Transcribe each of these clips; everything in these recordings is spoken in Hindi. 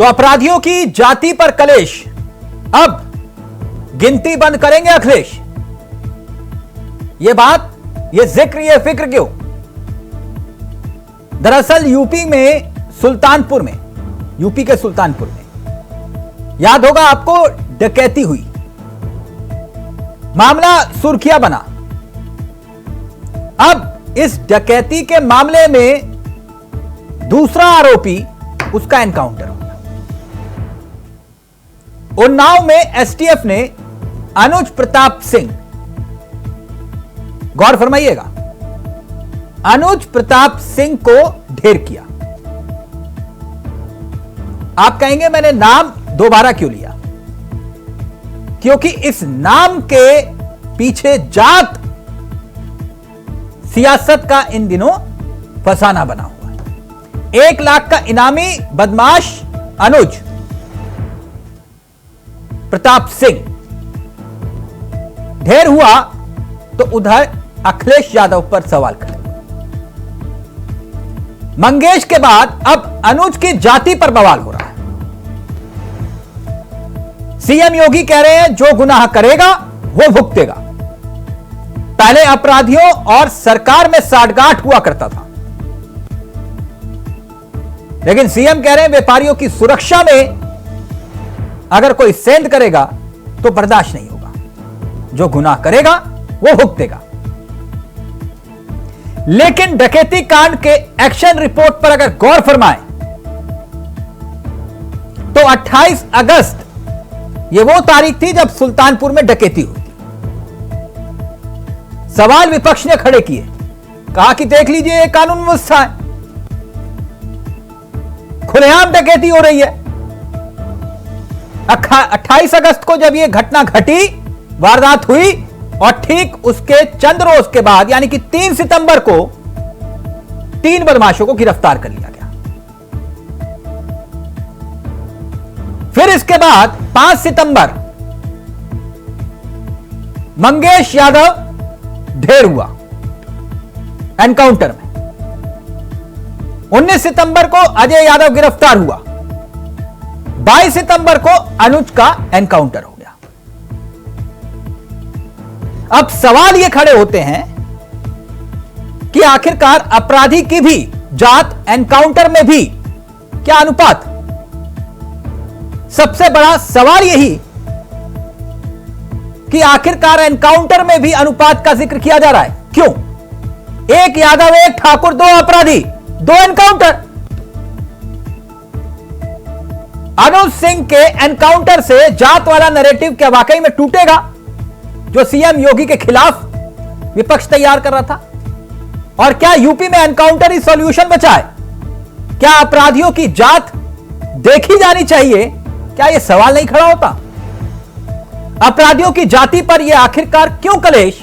तो अपराधियों की जाति पर कलेश, अब गिनती बंद करेंगे अखिलेश। ये बात, ये जिक्र, ये फिक्र क्यों? दरअसल यूपी में सुल्तानपुर में, यूपी के सुल्तानपुर में याद होगा आपको, डकैती हुई, मामला सुर्खियां बना। अब इस डकैती के मामले में दूसरा आरोपी, उसका एनकाउंटर हो गया। उन्नाव में एसटीएफ ने अनुज प्रताप सिंह, गौर फरमाइएगा, अनुज प्रताप सिंह को ढेर किया। आप कहेंगे मैंने नाम दोबारा क्यों लिया? क्योंकि इस नाम के पीछे जात सियासत का इन दिनों फसाना बना हुआ है। 1 लाख का इनामी बदमाश अनुज प्रताप सिंह ढेर हुआ तो उधर अखिलेश यादव पर सवाल खड़े। मंगेश के बाद अब अनुज की जाति पर बवाल हो रहा है। सीएम योगी कह रहे हैं जो गुनाह करेगा वो भुगतेगा। पहले अपराधियों और सरकार में साठगांठ हुआ करता था, लेकिन सीएम कह रहे हैं व्यापारियों की सुरक्षा में अगर कोई सेंध करेगा तो बर्दाश्त नहीं होगा, जो गुनाह करेगा वो भुगतेगा। लेकिन डकैती कांड के एक्शन रिपोर्ट पर अगर गौर फरमाएं तो 28 अगस्त ये वो तारीख थी जब सुल्तानपुर में डकैती हुई थी। सवाल विपक्ष ने खड़े किए, कहा कि देख लीजिए ये कानून व्यवस्था है, खुलेआम डकैती हो रही है। 28 अगस्त को जब ये घटना घटी, वारदात हुई, और ठीक उसके चंद रोज के बाद यानी कि 3 सितंबर को 3 बदमाशों को गिरफ्तार कर लिया गया। फिर इसके बाद 5 सितंबर मंगेश यादव ढेर हुआ एनकाउंटर में। 19 सितंबर को अजय यादव गिरफ्तार हुआ। 22 सितंबर को अनुज का एनकाउंटर हो गया। अब सवाल यह खड़े होते हैं कि आखिरकार अपराधी की भी जात एनकाउंटर में भी क्या अनुपात? सबसे बड़ा सवाल यही कि आखिरकार एनकाउंटर में भी अनुपात का जिक्र किया जा रहा है। क्यों? 1 यादव 1 ठाकुर 2 अपराधी 2 एनकाउंटर। अनुज सिंह के एनकाउंटर से जात वाला नैरेटिव क्या वाकई में टूटेगा जो सीएम योगी के खिलाफ विपक्ष तैयार कर रहा था? और क्या यूपी में एनकाउंटर ही सॉल्यूशन बचा है? क्या अपराधियों की जात देखी जानी चाहिए? क्या यह सवाल नहीं खड़ा होता? अपराधियों की जाति पर यह आखिरकार क्यों कलेश?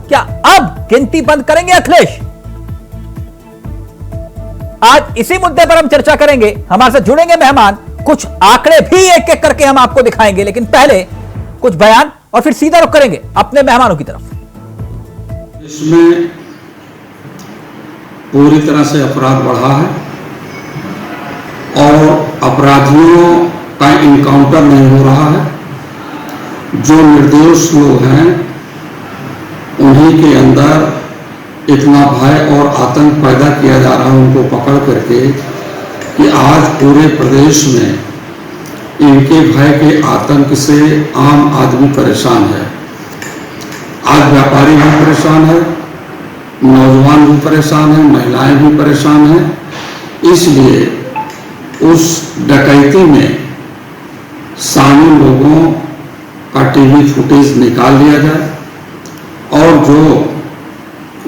क्या अब गिनती बंद करेंगे अखिलेश? आज इसी मुद्दे पर हम चर्चा करेंगे। हमारे साथ जुड़ेंगे मेहमान, कुछ आंकड़े भी एक एक करके हम आपको दिखाएंगे, लेकिन पहले कुछ बयान और फिर सीधा रुख करेंगे अपने मेहमानों की तरफ। इसमें पूरी तरह से अपराध बढ़ा है और अपराधियों का इनकाउंटर नहीं हो रहा है। जो निर्दोष लोग हैं उन्हीं के अंदर इतना भय और आतंक पैदा किया जा रहा है उनको पकड़ करके कि आज पूरे प्रदेश में इनके भय के आतंक से आम आदमी परेशान है। आज व्यापारी भी परेशान है, नौजवान भी परेशान है, महिलाएं भी परेशान हैं। इसलिए उस डकैती में शामिल लोगों का टीवी फुटेज निकाल लिया जाए और जो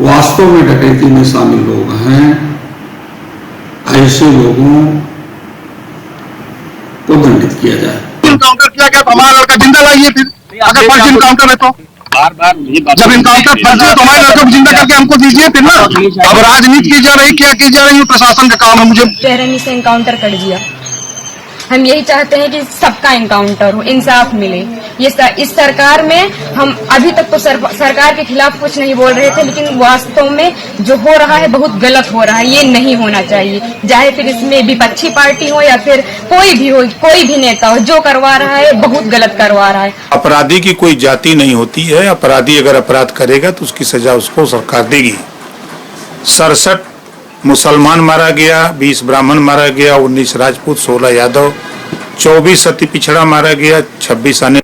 वास्तव में डकैती में शामिल लोग हैं ऐसे लोगों को दंडित किया जाए। इनकाउंटर किया गया तो हमारा लड़का जिंदा लाइए, फिर अगर फर्जी इनकाउंटर है तो बार जब इनकाउंटर फर्जी है तो हमारे लड़के को जिंदा करके हमको दीजिए फिर ना। अब राजनीति की जा रही, क्या की जा रही है, प्रशासन का काम है। मुझे बेरहमी से इनकाउंटर कर दिया। हम यही चाहते हैं कि सबका इनकाउंटर हो, इंसाफ मिले। इस सरकार में हम अभी तक तो सरकार के खिलाफ कुछ नहीं बोल रहे थे, लेकिन वास्तव में जो हो रहा है बहुत गलत हो रहा है। ये नहीं होना चाहिए, चाहे फिर इसमें विपक्षी पार्टी हो या फिर कोई भी नेता हो, जो करवा रहा है बहुत गलत करवा रहा है। अपराधी की कोई जाति नहीं होती है। अपराधी अगर अपराध करेगा तो उसकी सजा उसको सरकार देगी। 67 मुसलमान मारा गया, 20 ब्राह्मण मारा गया, 19 राजपूत, 16 यादव, 24 अति पिछड़ा मारा गया, 26 अन्य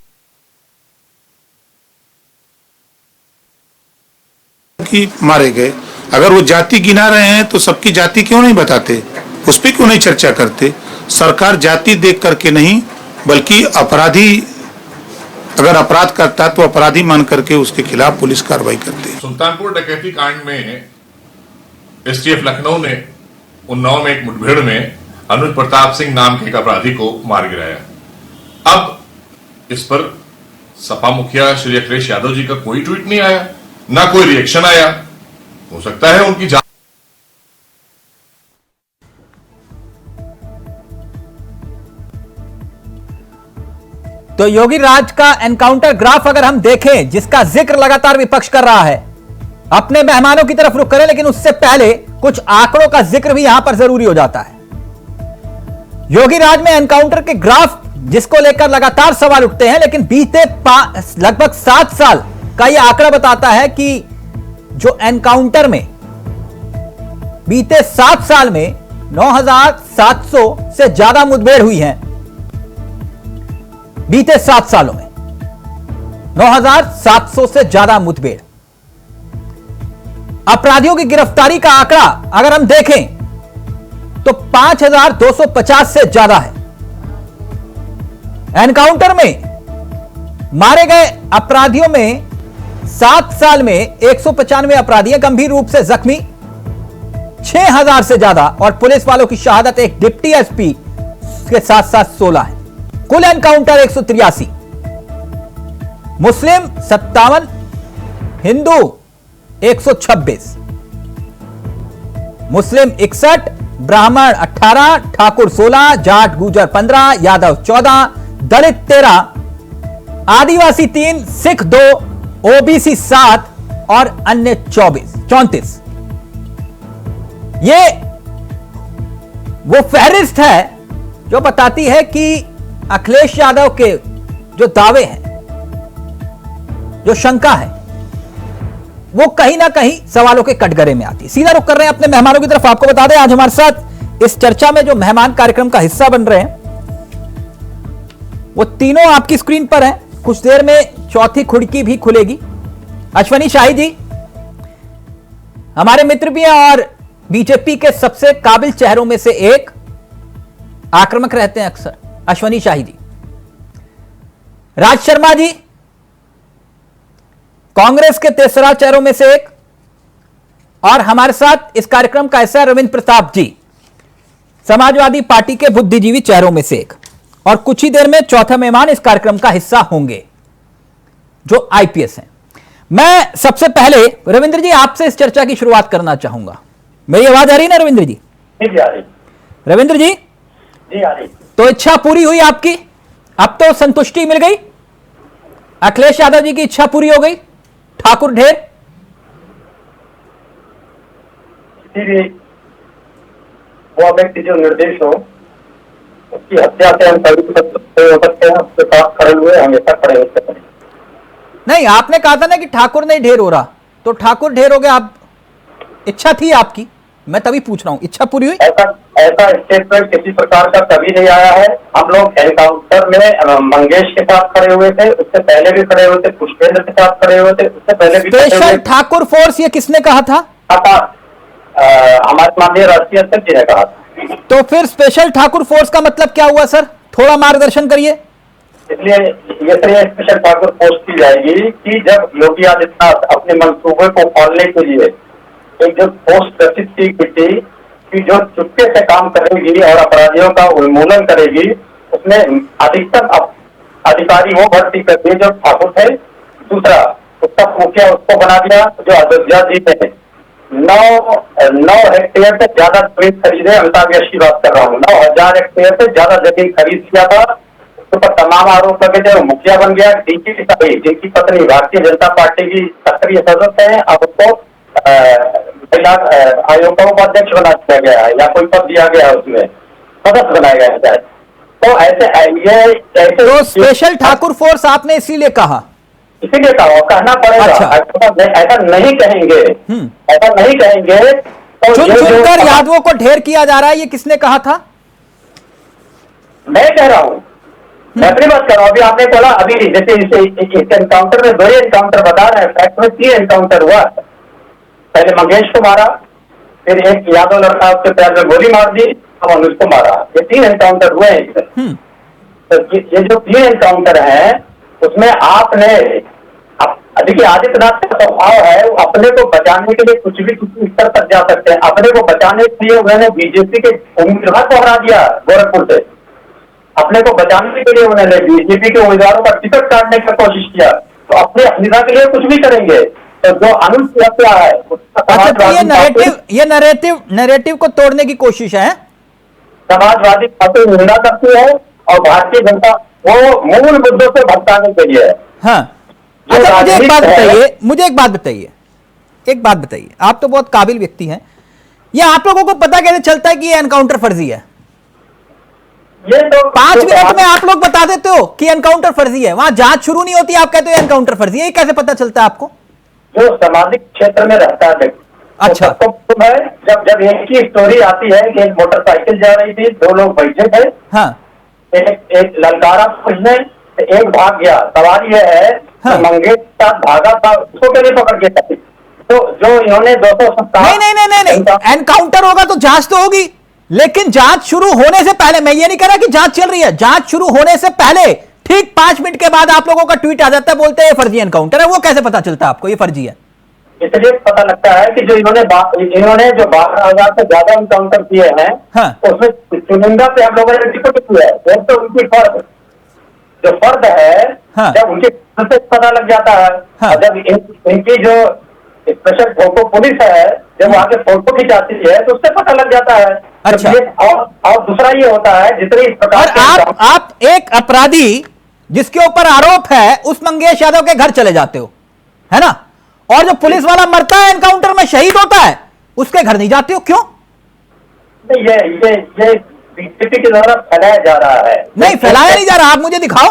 की मारे गए। अगर वो जाति गिना रहे हैं तो सबकी जाति क्यों नहीं बताते, उस पर क्यों नहीं चर्चा करते? सरकार जाति देख करके नहीं, बल्कि अपराधी अगर अपराध करता है तो अपराधी मान करके उसके खिलाफ पुलिस कार्रवाई करती है। सुल्तानपुर डकैती कांड में एसटीएफ लखनऊ ने उन्नाव में एक मुठभेड़ में अनुज प्रताप सिंह नाम के एक अपराधी को मार गिराया। अब इस पर सपा मुखिया श्री अखिलेश यादव जी का कोई ट्वीट नहीं आया, ना कोई रिएक्शन आया। हो सकता है उनकी जान। तो योगी राज का एनकाउंटर ग्राफ अगर हम देखें, जिसका जिक्र लगातार विपक्ष कर रहा है, अपने मेहमानों की तरफ रुख करें, लेकिन उससे पहले कुछ आंकड़ों का जिक्र भी यहां पर जरूरी हो जाता है। योगी राज में एनकाउंटर के ग्राफ जिसको लेकर लगातार सवाल उठते हैं, लेकिन बीते लगभग 7 साल का यह आंकड़ा बताता है कि जो एनकाउंटर में बीते 7 साल में 9,700 से ज्यादा मुठभेड़ हुई हैं। बीते 7 सालों में 9,700 से ज्यादा मुठभेड़। अपराधियों की गिरफ्तारी का आंकड़ा अगर हम देखें तो 5,250 से ज्यादा है। एनकाउंटर में मारे गए अपराधियों में 7 साल में 195 अपराधी हैं गंभीर रूप से जख्मी, 6,000 से ज्यादा, और पुलिस वालों की शहादत एक डिप्टी एसपी के साथ साथ 16 है। कुल एनकाउंटर 183, मुस्लिम 57, हिंदू 126, मुस्लिम 61, ब्राह्मण 18, ठाकुर 16, जाट गुजर 15, यादव 14, दलित 13, आदिवासी 3, सिख 2, ओबीसी 7 और अन्य 34। ये वो फहरिस्त है जो बताती है कि अखिलेश यादव के जो दावे हैं, जो शंका है, वो कहीं ना कहीं सवालों के कटघरे में आती है। सीधा रुख कर रहे हैं अपने मेहमानों की तरफ। आपको बता दें आज हमारे साथ इस चर्चा में जो मेहमान कार्यक्रम का हिस्सा बन रहे हैं वो तीनों आपकी स्क्रीन पर हैं। कुछ देर में चौथी खिड़की भी खुलेगी। अश्वनी शाही जी हमारे मित्र भी हैं और बीजेपी के सबसे काबिल चेहरों में से एक, आक्रामक रहते हैं अक्सर, अश्वनी शाही जी। राज शर्मा जी कांग्रेस के तेसरा चेहरों में से एक, और हमारे साथ इस कार्यक्रम का हिस्सा रविंद्र प्रताप जी, समाजवादी पार्टी के बुद्धिजीवी चेहरों में से एक, और कुछ ही देर में चौथा मेहमान इस कार्यक्रम का हिस्सा होंगे जो आईपीएस हैं। मैं सबसे पहले रविंद्र जी आपसे इस चर्चा की शुरुआत करना चाहूंगा। मेरी आवाज आ रही ना रविंद्र जी? जी आ रही। रविंद्र जी आ रही। तो इच्छा पूरी हुई आपकी, अब तो संतुष्टि मिल गई, अखिलेश यादव जी की इच्छा पूरी हो गई, ठाकुर ढेर वो व्यक्ति जो निर्देश हो उसकी हत्या से हम सभी हो सकते हैं, उसके साथ खड़े हुए हमेशा खड़े होते हैं। नहीं, आपने कहा था ना कि ठाकुर नहीं ढेर हो रहा, तो ठाकुर ढेर हो गया। आप इच्छा थी आपकी, मैं तभी पूछ रहा हूं, इच्छा पूरी हुई? ऐसा स्टेटमेंट किसी प्रकार का कभी नहीं आया है। हम लोग एनकाउंटर में मंगेश के साथ खड़े हुए थे, उससे पहले भी खड़े हुए थे, पुष्पेंद्र के साथ खड़े हुए थे, उससे पहले भी स्पेशल ठाकुर फोर्स ये किसने कहा था? हमारे माननीय राष्ट्रीय अध्यक्ष जी ने कहा था। तो फिर स्पेशल ठाकुर फोर्स का मतलब क्या हुआ सर? थोड़ा मार्गदर्शन करिए। इसलिए ये स्पेशल ठाकुर फोर्स की जाएगी कि जब योगी आदित्यनाथ अपने मंसूबे को पालने के लिए एक जो फोर्स गठित की गई थी कि जो चुपके से काम करेगी और अपराधियों का उन्मूलन करेगी, उसमें अधिकतम अधिकारी वो भर्ती कर दिए जो ठाकुर थे। दूसरा, उसका मुखिया उसको बना दिया जो अयोध्या जी थे। 9 हेक्टेयर से ज्यादा जमीन खरीदे, अमिताभ यश की बात कर रहा हूँ, 9,000 हेक्टेयर से ज्यादा जमीन खरीद किया था। ऊपर तमाम आरोप लगे थे, वो मुखिया बन गया, जिनकी पत्नी भारतीय जनता पार्टी की सक्रिय सदस्य है, अब उसको महिला आयोग का उपाध्यक्ष बना दिया गया है या कोई पद दिया गया है, उसमें सदस्य बनाया गया है। तो ऐसे तो स्पेशल ठाकुर फोर्स आपने इसीलिए कहा? इसीलिए कहा, कहना पड़ेगा। अच्छा। ऐसा नहीं कहेंगे, ऐसा नहीं कहेंगे तो चुन चुनकर यादवों को ढेर किया जा रहा है, ये किसने कहा था? मैं कह रहा हूँ, मैं अपनी बात कर रहा हूँ। अभी आपने बोला, अभी जैसे इस एनकाउंटर में 2 एनकाउंटर बता रहे हैं, फैक्ट में 3 एनकाउंटर हुआ। पहले मंगेश को मारा, फिर एक यादव लड़का उसके पैर में गोली मार दी, अब अनुज को मारा। ये 3 एनकाउंटर हुए हैं इसमें। तो ये जो 3 एनकाउंटर हैं उसमें आपने देखिए, आदित्यनाथ का स्वभाव है, वो अपने को बचाने के लिए कुछ भी किसी स्तर तक जा सकते हैं। अपने को बचाने के लिए उन्होंने बीजेपी के उम्मीदवार को हरा दिया गोरखपुर से। अपने को बचाने के लिए उन्होंने बीजेपी के उम्मीदवारों का टिकट काटने की कोशिश किया। तो अपने अस्मिता के लिए कुछ भी करेंगे। तो जो अनुज की हत्या है, अच्छा, तो ये नैरेटिव को तोड़ने की कोशिश है। समाजवादी पार्टी निंदा करती है और भारतीय जनता वो मूल मुद्दों से भटकाने के लिए है। हाँ, अच्छा, मुझे एक बात बताइए, आप तो बहुत काबिल व्यक्ति हैं, ये आप लोगों को पता कैसे चलता है कि ये एनकाउंटर फर्जी है? ये तो 5 मिनट में आप लोग बता देते हो कि एनकाउंटर फर्जी है, वहां जांच शुरू नहीं होती, आप कहते हो एनकाउंटर फर्जी है, ये कैसे पता चलता है आपको? जो सामाजिक क्षेत्र में रहता है। अच्छा, तो जब एक की स्टोरी आती है कि एक मोटरसाइकिल जा रही थी, 2 लोग बैठे थे, हाँ, एक ललकारा पुलिस ने, एक भाग गया। सवाल यह है, हाँ, मंगेश के साथ भागा था, उसको कैसे पकड़ के खाती? तो जो इन्होंने 270 नहीं, एनकाउंटर होगा तो जांच तो होगी, लेकिन जांच शुरू होने से पहले, मैं ये नहीं कह रहा कि जांच चल रही है, जांच शुरू होने से पहले ठीक 5 मिनट के बाद आप लोगों का ट्वीट आ जाता है, बोलते हैं ये फर्जी एनकाउंटर है। वो कैसे पता चलता है आपको ये फर्जी है? इसलिए पता लगता है कि जो इन्होंने जो 12,000 से ज्यादा एनकाउंटर किए हैं, हाँ, उसमें चुनिंदा पे हम लोगों ने टिकट किया है। तो उनकी फर्द है, हाँ, जब उनके से पता लग जाता है, हाँ, और जब इनकी जो स्पेशल फोटो पुलिस है, जब वहां के फोटो खिंचाती है तो उससे पता लग जाता है। अच्छा, और दूसरा ये होता है, जितने इस प्रकार और आप एक अपराधी जिसके ऊपर आरोप है उस मंगेश यादव के घर चले जाते हो, है ना, और जो पुलिस वाला मरता है एनकाउंटर में, शहीद होता है, उसके घर नहीं जाते हो, क्यों? ये बीजेपी के द्वारा फैलाया जा रहा है। नहीं, फैलाया नहीं जा रहा, आप मुझे दिखाओ,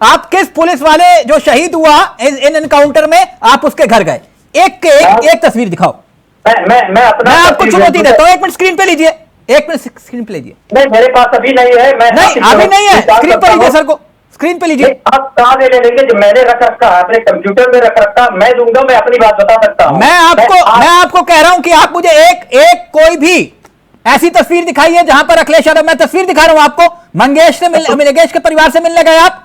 आप किस पुलिस वाले जो शहीद हुआ इन एनकाउंटर में आप उसके घर गए, एक तस्वीर दिखाओ। मैं आपको चुनौती देता हूं, 1 मिनट स्क्रीन पे लीजिए, 1 मिनट स्क्रीन पे लीजिए। नहीं, मेरे पास अभी नहीं है। नहीं, अभी नहीं है, स्क्रीन पे लीजिए, सर को स्क्रीन पे लीजिए। आप कहां ले लेंगे? जो मैंने रख रखा है अपने कंप्यूटर में रख रखा, मैं दूंगा, मैं अपनी बात बता सकता हूं। मैं आपको कह रहा हूं कि आप मुझे एक कोई भी ऐसी तस्वीर दिखाइए जहां पर अखिलेश यादव, मैं तस्वीर दिखा रहा हूं आपको, मंगेश के परिवार से मिलने गए आप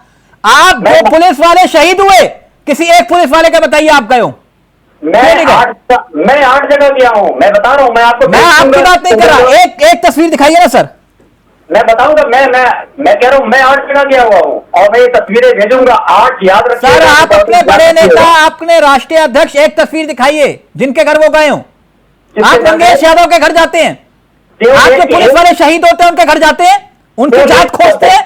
जो पुलिस वाले शहीद हुए, किसी एक पुलिस वाले का बताइए आप गए हो? मैं 8 जगह गया हूं, मैं बता रहा हूं। मैं आपकी बात नहीं कर रहा, एक तस्वीर दिखाइए ना सर। मैं बताऊंगा, मैं कह रहा हूं, मैं 8 जगह गया हुआ हूं और मैं ये तस्वीरें भेजूंगा। 8 याद रखिए सर, आप अपने बड़े नेता, अपने राष्ट्रीय अध्यक्ष, एक तस्वीर दिखाइए जिनके घर वो गए हो। आप मंगेश यादव के घर जाते हैं, आप जो पुलिस वाले शहीद होते हैं उनके घर जाते हैं, उनकी जात खोजते हैं।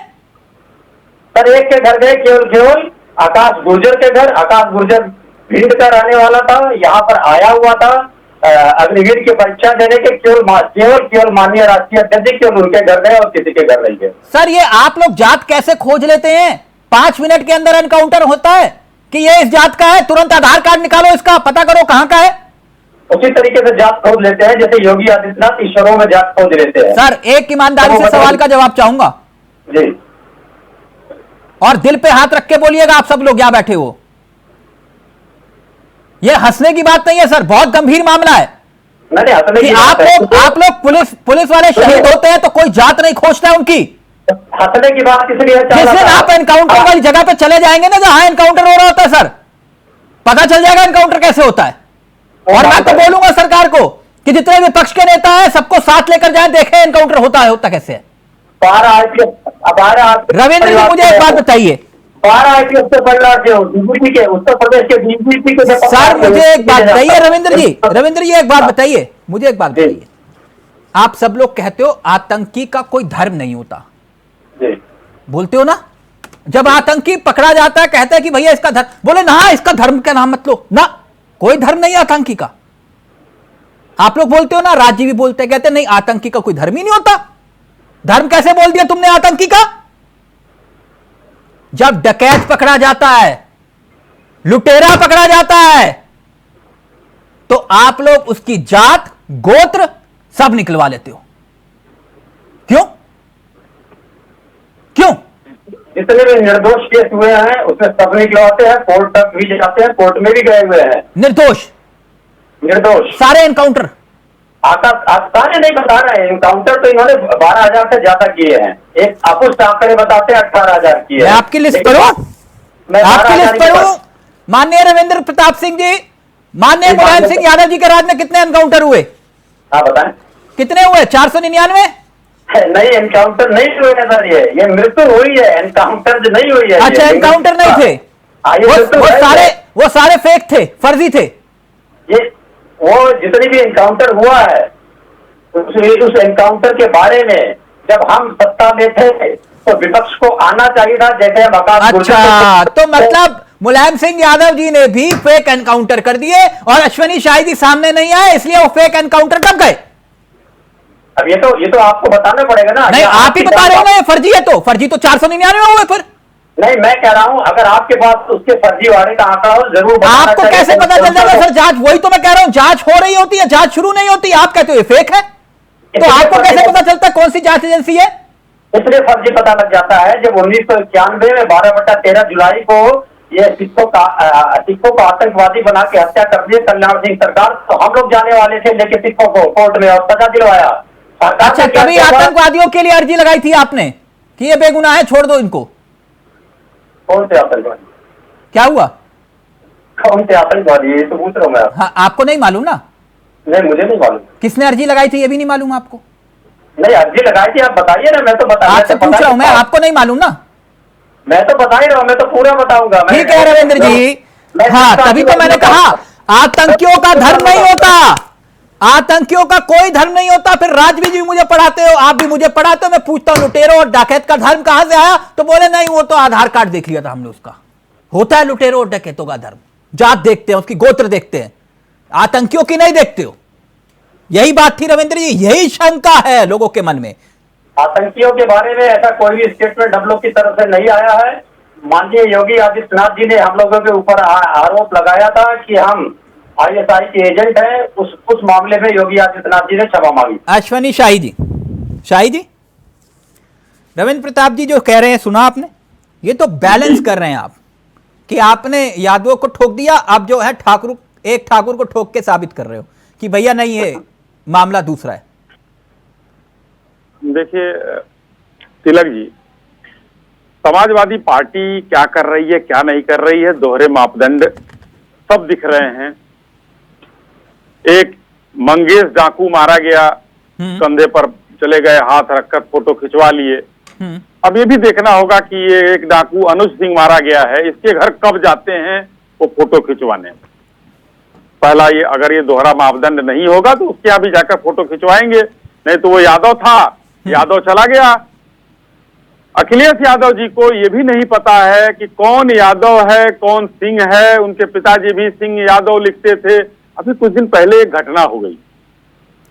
सर, एक के घर गए, केवल आकाश गुर्जर के घर। आकाश गुर्जर भिंड का रहने वाला था, यहाँ पर आया हुआ था अग्निवीर की परीक्षा देने के। केवल माननीय राष्ट्रीय अध्यक्ष केवल उनके घर गए और किसी के घर नहीं गए। सर, ये आप लोग जात कैसे खोज लेते हैं? 5 मिनट के अंदर एनकाउंटर होता है कि ये इस जात का है, तुरंत आधार कार्ड निकालो, इसका पता करो कहां का है। उसी तरीके से जात खोज लेते हैं जैसे योगी आदित्यनाथ ईश्वरों में जात खोज लेते हैं। सर, एक ईमानदारी से सवाल का जवाब चाहूंगा जी, और दिल पे हाथ रख के बोलिएगा आप सब लोग यहां बैठे हो। ये हंसने की बात नहीं है सर, बहुत गंभीर मामला है। नहीं, हंसने की आप लोग पुलिस वाले शहीद होते हैं तो कोई जात नहीं खोजता है उनकी। हंसने की बात किस लिए? जिस दिन आप एनकाउंटर वाली जगह पे चले जाएंगे ना जहां एनकाउंटर हो रहा होता है सर, पता चल जाएगा एनकाउंटर कैसे होता है। और मैं तो बोलूंगा सरकार को कि जितने विपक्ष के नेता हैं सबको साथ लेकर जाएं, देखें एनकाउंटर होता कैसे है। रविंद्र जी, मुझे एक बात बताइए, उत्तर प्रदेश के डीजीपी के सर, मुझे एक बात बताइए रविंद्र जी एक बात बताइए, मुझे एक बात बताइए। आप सब लोग कहते हो आतंकी का कोई धर्म नहीं होता, बोलते हो ना? जब आतंकी पकड़ा जाता है कहते हैं कि भैया इसका धर्म, बोले ना इसका धर्म का नाम मत लो ना, कोई धर्म नहीं आतंकी का। आप लोग बोलते हो ना, राज्य भी बोलते हैं, कहते नहीं आतंकी का कोई धर्म ही नहीं होता। धर्म कैसे बोल दिया तुमने आतंकी का? जब डकैत पकड़ा जाता है, लुटेरा पकड़ा जाता है, तो आप लोग उसकी जात गोत्र सब निकलवा लेते हो। क्यों क्यों? जितने भी निर्दोष केस हुए हैं उसमें सब निकलवाते हैं, कोर्ट तक भी जाते हैं, कोर्ट में भी गए हुए हैं। निर्दोष सारे एनकाउंटर सारे नहीं बता रहे हैं। एनकाउंटर तो इन्होंने 12,000 से ज्यादा किए हैं। एक अपुष्ट आंकड़े बताते हैं 18,000 किए। मैं आपकी लिस्ट पढ़ूं, माननीय रविंद्र प्रताप सिंह जी, माननीय मुलायम सिंह यादव जी के राज में कितने एनकाउंटर हुए? हाँ बताएं कितने हुए? 499? नहीं, एनकाउंटर नहीं हुए हैं सर। ये मृत्यु हुई है, एनकाउंटर नहीं हुई है। अच्छा, एनकाउंटर नहीं थे, वो सारे फेक थे, फर्जी थे। ये वो जितनी भी एनकाउंटर हुआ है उस एनकाउंटर के बारे में जब हम सत्ता में थे तो विपक्ष को आना चाहिए था, जैसे हम अच्छा, तो मतलब मुलायम सिंह यादव जी ने भी फेक एनकाउंटर कर दिए और अश्विनी शाही जी सामने नहीं आए, इसलिए वो फेक एनकाउंटर कब गए? अब ये तो आपको बताना पड़ेगा ना। नहीं, आप ही बता रहे हो ना, फर्जी है तो फर्जी तो 499 हुए। फिर नहीं, मैं कह रहा हूं अगर आपके पास उसके फर्जी वाले का आंकड़ा हो जरूर आपको कैसे पता चल जाएगा सर? जांच, वही तो मैं कह रहा हूं, जांच हो रही होती है, जांच शुरू नहीं होती। आप कहते हो ये फेक है, तो आपको कैसे पता चलता है कौन सी जांच एजेंसी है? इसलिए फर्जी पता लग जाता है जब 1991 में 12/13 जुलाई को ये सिखों को आतंकवादी बना के हत्या कर दिए कल्याण सिंह सरकार, तो हम लोग जाने वाले थे लेके सिखों को कोर्ट में और सजा दिलवाया। अच्छा, कभी आतंकवादियों के लिए अर्जी लगाई थी आपने कि ये बेगुनाह है, छोड़ दो इनको? कौन से आतंकवादी? क्या हुआ? कौन से आतंकवादी, ये तो पूछ रहा हूं मैं। हाँ, आपको नहीं मालूम ना? नहीं, मुझे नहीं मालूम। किसने अर्जी लगाई थी ये भी नहीं मालूम आपको? नहीं, अर्जी लगाई थी, आप बताइए ना। मैं तो आपसे पूछ रहा हूं मैं, आपको नहीं मालूम ना? मैं तो बता ही रहा हूं, मैं तो पूरा बताऊंगा। ठीक है रविंद्र जी, हाँ, तभी तो मैंने कहा आतंकियों का धर्म नहीं होता, आतंकियों का कोई धर्म नहीं होता। फिर राजवी जी मुझे पढ़ाते हो, आप भी मुझे पढ़ाते हो, मैं पूछता हूं लुटेरों और डकैत का धर्म कहां से आया, तो बोले नहीं वो तो आधार कार्ड देख लिया था हमने उसका। होता है लुटेरों और डकैतों का धर्म, जात देखते हैं, उसकी गोत्र देखते हैं, आतंकियों की नहीं देखते हो। यही बात थी रविंद्र जी, यही शंका है लोगों के मन में। आतंकियों के बारे में ऐसा कोई भी स्टेटमेंट हम लोग की तरफ से नहीं आया है। माननीय योगी आदित्यनाथ जी ने हम लोगों के ऊपर आरोप लगाया था कि हम ISI के एजेंट हैं। उस मामले में योगी आदित्यनाथ जी ने क्षमा मांगी। अश्विनी शाही जी, रविंद्र प्रताप जी जो कह रहे हैं सुना आपने? ये तो बैलेंस कर रहे हैं आप कि आपने यादवों को ठोक दिया, अब जो है एक ठाकुर को ठोक के साबित कर रहे हो कि भैया नहीं, ये मामला दूसरा है। देखिए तिलक जी, समाजवादी पार्टी क्या कर रही है क्या नहीं कर रही है, दोहरे मापदंड सब दिख रहे हैं। एक मंगेश डाकू मारा गया, कंधे पर चले गए, हाथ रखकर फोटो खिंचवा लिए। अब ये भी देखना होगा कि ये एक डाकू अनुज सिंह मारा गया है, इसके घर कब जाते हैं वो फोटो खिंचवाने। पहला ये, अगर ये दोहरा मापदंड नहीं होगा तो उसके यहाँ भी जाकर फोटो खिंचवाएंगे, नहीं तो वो यादव था, यादव चला गया। अखिलेश यादव जी को ये भी नहीं पता है कि कौन यादव है कौन सिंह है। उनके पिताजी भी सिंह यादव लिखते थे। अभी कुछ दिन पहले एक घटना हो गई,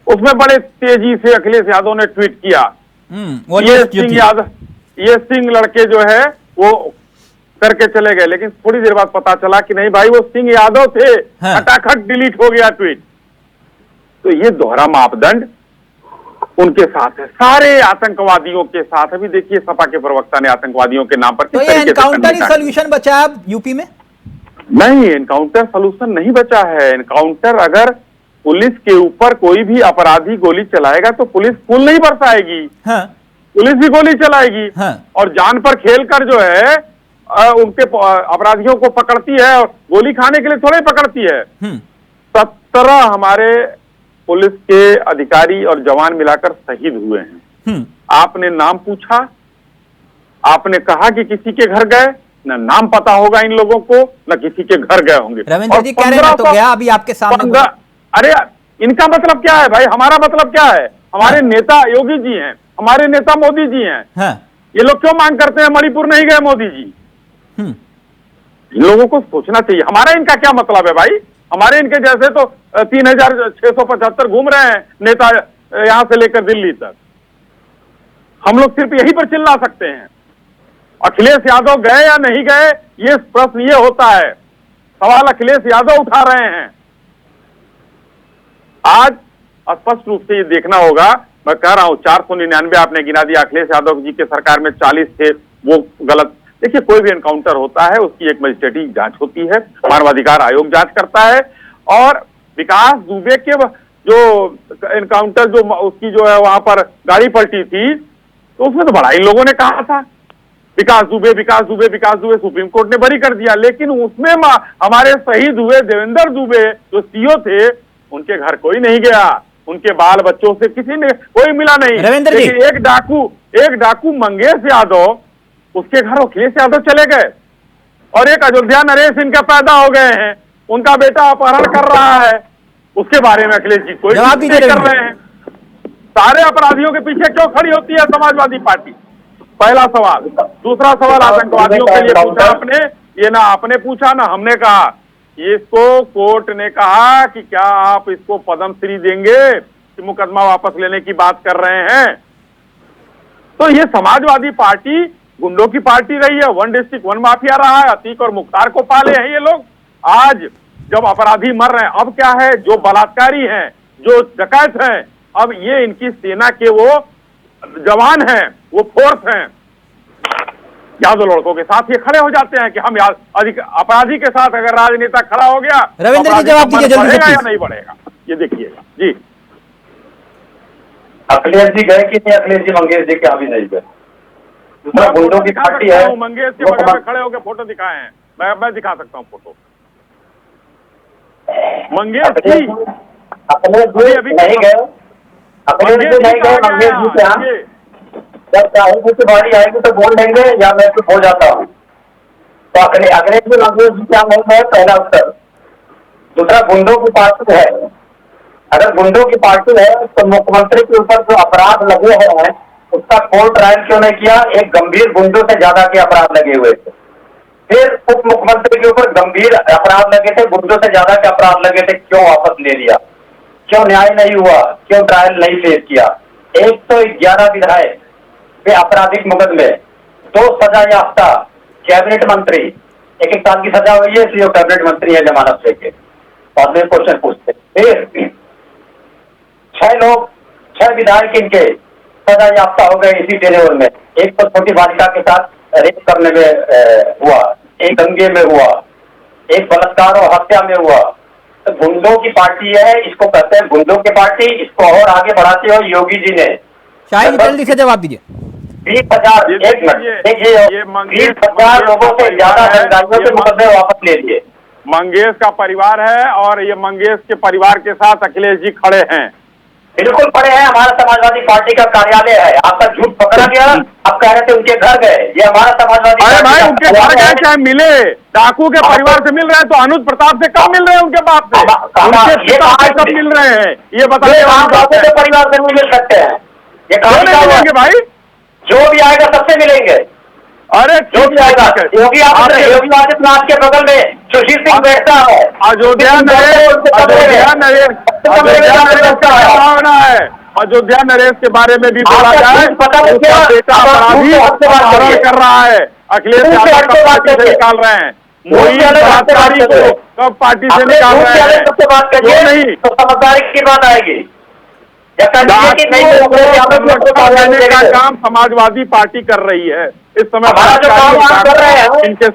उसमें बड़े तेजी से अखिलेश यादव ने ट्वीट किया, ये सिंह लड़के जो है वो करके चले गए, लेकिन थोड़ी देर बाद पता चला कि नहीं भाई वो सिंह यादव थे। हाँ। खटाखट डिलीट हो गया ट्वीट। तो ये दोहरा मापदंड उनके साथ है, सारे आतंकवादियों के साथ। अभी देखिए सपा के प्रवक्ता ने आतंकवादियों के नाम पर तो ये एनकाउंटर ही सोल्यूशन बचा है यूपी में? नहीं, एनकाउंटर सॉल्यूशन नहीं बचा है। एनकाउंटर, अगर पुलिस के ऊपर कोई भी अपराधी गोली चलाएगा तो पुलिस फूल नहीं बरसाएगी। हाँ। पुलिस भी गोली चलाएगी। हाँ। और जान पर खेलकर जो है उनके अपराधियों को पकड़ती है, और गोली खाने के लिए थोड़े पकड़ती है। 17 हमारे पुलिस के अधिकारी और जवान मिलाकर शहीद हुए हैं। आपने नाम पूछा, आपने कहा कि किसी के घर गए, न नाम पता होगा इन लोगों को, न किसी के घर गए होंगे। रविंद्र जी कह रहे हैं, तो गया अभी आपके सामने। अरे इनका मतलब क्या है भाई? हमारा मतलब क्या है? हमारे नेता योगी जी हैं, हमारे नेता मोदी जी हैं। हाँ। ये लोग क्यों मांग करते हैं मणिपुर नहीं गए मोदी जी? इन लोगों को सोचना चाहिए, हमारा इनका क्या मतलब है भाई? हमारे इनके जैसे तो 3675 घूम रहे हैं नेता यहां से लेकर दिल्ली तक। हम लोग सिर्फ यही पर चिल्ला सकते हैं। अखिलेश यादव गए या नहीं गए, ये प्रश्न ये होता है, सवाल अखिलेश यादव उठा रहे हैं। आज स्पष्ट रूप से ये देखना होगा, मैं कह रहा हूं 499 आपने गिना दिया, अखिलेश यादव जी के सरकार में 40 थे, वो गलत। देखिए कोई भी एनकाउंटर होता है उसकी एक मजिस्ट्रेटी जांच होती है, मानवाधिकार आयोग जांच करता है, और विकास दुबे के जो एनकाउंटर जो उसकी जो है वहां पर गाड़ी पलटी थी, तो उसमें तो बड़ा इन लोगों ने कहा था विकास दुबे विकास दुबे विकास दुबे, सुप्रीम कोर्ट ने बरी कर दिया। लेकिन उसमें हमारे शहीद हुए देवेंद्र दुबे जो सीओ थे, उनके घर कोई नहीं गया, उनके बाल बच्चों से किसी ने कोई मिला नहीं। रविंद्र जी, एक डाकू मंगेश यादव, उसके घर अखिलेश यादव चले गए, और एक अयोध्या नरेश इनके पैदा हो गए हैं, उनका बेटा अपहरण कर रहा है, उसके बारे में अखिलेश जी कोई जवाब नहीं दीजिए कर रहे हैं। सारे अपराधियों के पीछे क्यों खड़ी होती है समाजवादी पार्टी? पहला सवाल। दूसरा सवाल आतंकवादियों के लिए पूछा आपने, ये ना आपने पूछा ना हमने कहा। इसको कोर्ट ने कहा कि क्या आप इसको पद्मश्री देंगे कि मुकदमा वापस लेने की बात कर रहे हैं? तो ये समाजवादी पार्टी गुंडों की पार्टी रही है, वन डिस्ट्रिक्ट वन माफिया रहा है, अतीक और मुख्तार को पाले हैं ये लोग। आज जब अपराधी मर रहे हैं, अब क्या है, जो बलात्कारी हैं, जो डकैत हैं, अब ये इनकी सेना के वो जवान हैं, वो फोर्स हैं, यादव लड़कों के साथ ये खड़े हो जाते हैं कि हम अधिक अपराधी के साथ अगर राजनेता खड़ा हो गया, रविंद्र जी जवाब दीजिए जल्दी से बढ़ेगा या please। नहीं बढ़ेगा, ये देखिएगा जी। अखिलेश जी गए कि नहीं? अखिलेश जी मंगेश जी क्या भी नहीं गए? दूसरा गुंडों की पार्टी है, मंगेश के बगल में खड़े होकर फोटो दिखाए हैं, मैं दिखा सकता हूँ फोटो। मंगेश जी अखिलेश जी नहीं गए, अखिलेश जी नहीं गए मंगेश जी के यहाँ। जब साहिब की बारी आएगी तो बोल देंगे या मैं चुप हो जाता हूँ। तो अखिलेश जी मंगेश जी क्या नहीं गए, पहला उत्तर। दूसरा गुंडों की पार्टी है, अगर गुंडों की पार्टी है तो मुख्यमंत्री के ऊपर जो अपराध लगे हैं उसका कोर्ट ट्रायल क्यों नहीं किया? एक गंभीर गुंडों से ज्यादा के अपराध लगे हुए थे। फिर उप मुख्यमंत्री के ऊपर गंभीर अपराध लगे थे, गुंडों से ज्यादा के अपराध लगे थे, क्यों वापस ले लिया? क्यों न्याय नहीं हुआ? क्यों ट्रायल नहीं पेश किया? 111 विधायक पे आपराधिक मुकदमे, 2 सजा याफ्ता कैबिनेट मंत्री, 1 साल की सजा हुई है इसलिए कैबिनेट मंत्री है जमानत लेके, बाद में क्वेश्चन पूछते। फिर 6 विधायक इनके सजा याफ्ता हो गए इसी टेन्योर में। एक तो छोटी बालिका के साथ रेप करने में हुआ, एक दंगे में हुआ, एक बलात्कार और हत्या में हुआ। तो गुंडों की पार्टी है, इसको कहते हैं गुंडों की पार्टी। इसको और आगे बढ़ाते हो योगी जी ने। शाहिद जल्दी से जवाब दीजिए। 20,000 एक मिनट देखिए, 20,000 लोगों से ज्यादा जनगाड़ियों के मुकदमे वापस ले लिए। मंगेश का परिवार है और ये मंगेश के परिवार के साथ अखिलेश जी खड़े हैं। बिल्कुल पड़े हैं, हमारा समाजवादी पार्टी का कार्यालय है। आपका झूठ पकड़ा गया, आप कह रहे थे उनके घर गए, ये हमारा समाजवादी। अरे भाई उनके घर गए चाहे मिले, डाकू के परिवार से मिल रहे हैं तो अनुज प्रताप से कब मिल रहे हैं? उनके बाप से, उनके पिता से कब मिल रहे हैं? ये बताइए। परिवार से मिल सकते हैं, ये क्यों नहीं मिलेंगे भाई? जो भी आएगा सबसे मिलेंगे। अरे जो भी आएगा, योगी आदित्यनाथ के बगल में सुशील सिंह बैठता है। अयोध्या नरेश के बारे में भी बोला जाए, उसका बेटा अपराधी अपहरण कर रहा है, अखिलेश यादव कब पार्टी से निकाल रहे हैं, मोदी बलात्कारी को कब पार्टी से निकाल रहे हैं? बात करिए नहीं तो समझदारी की बात आएगी। देने का काम समाजवादी पार्टी कर रही है इस समय। हमारा जो काम आप कर रहे हैं,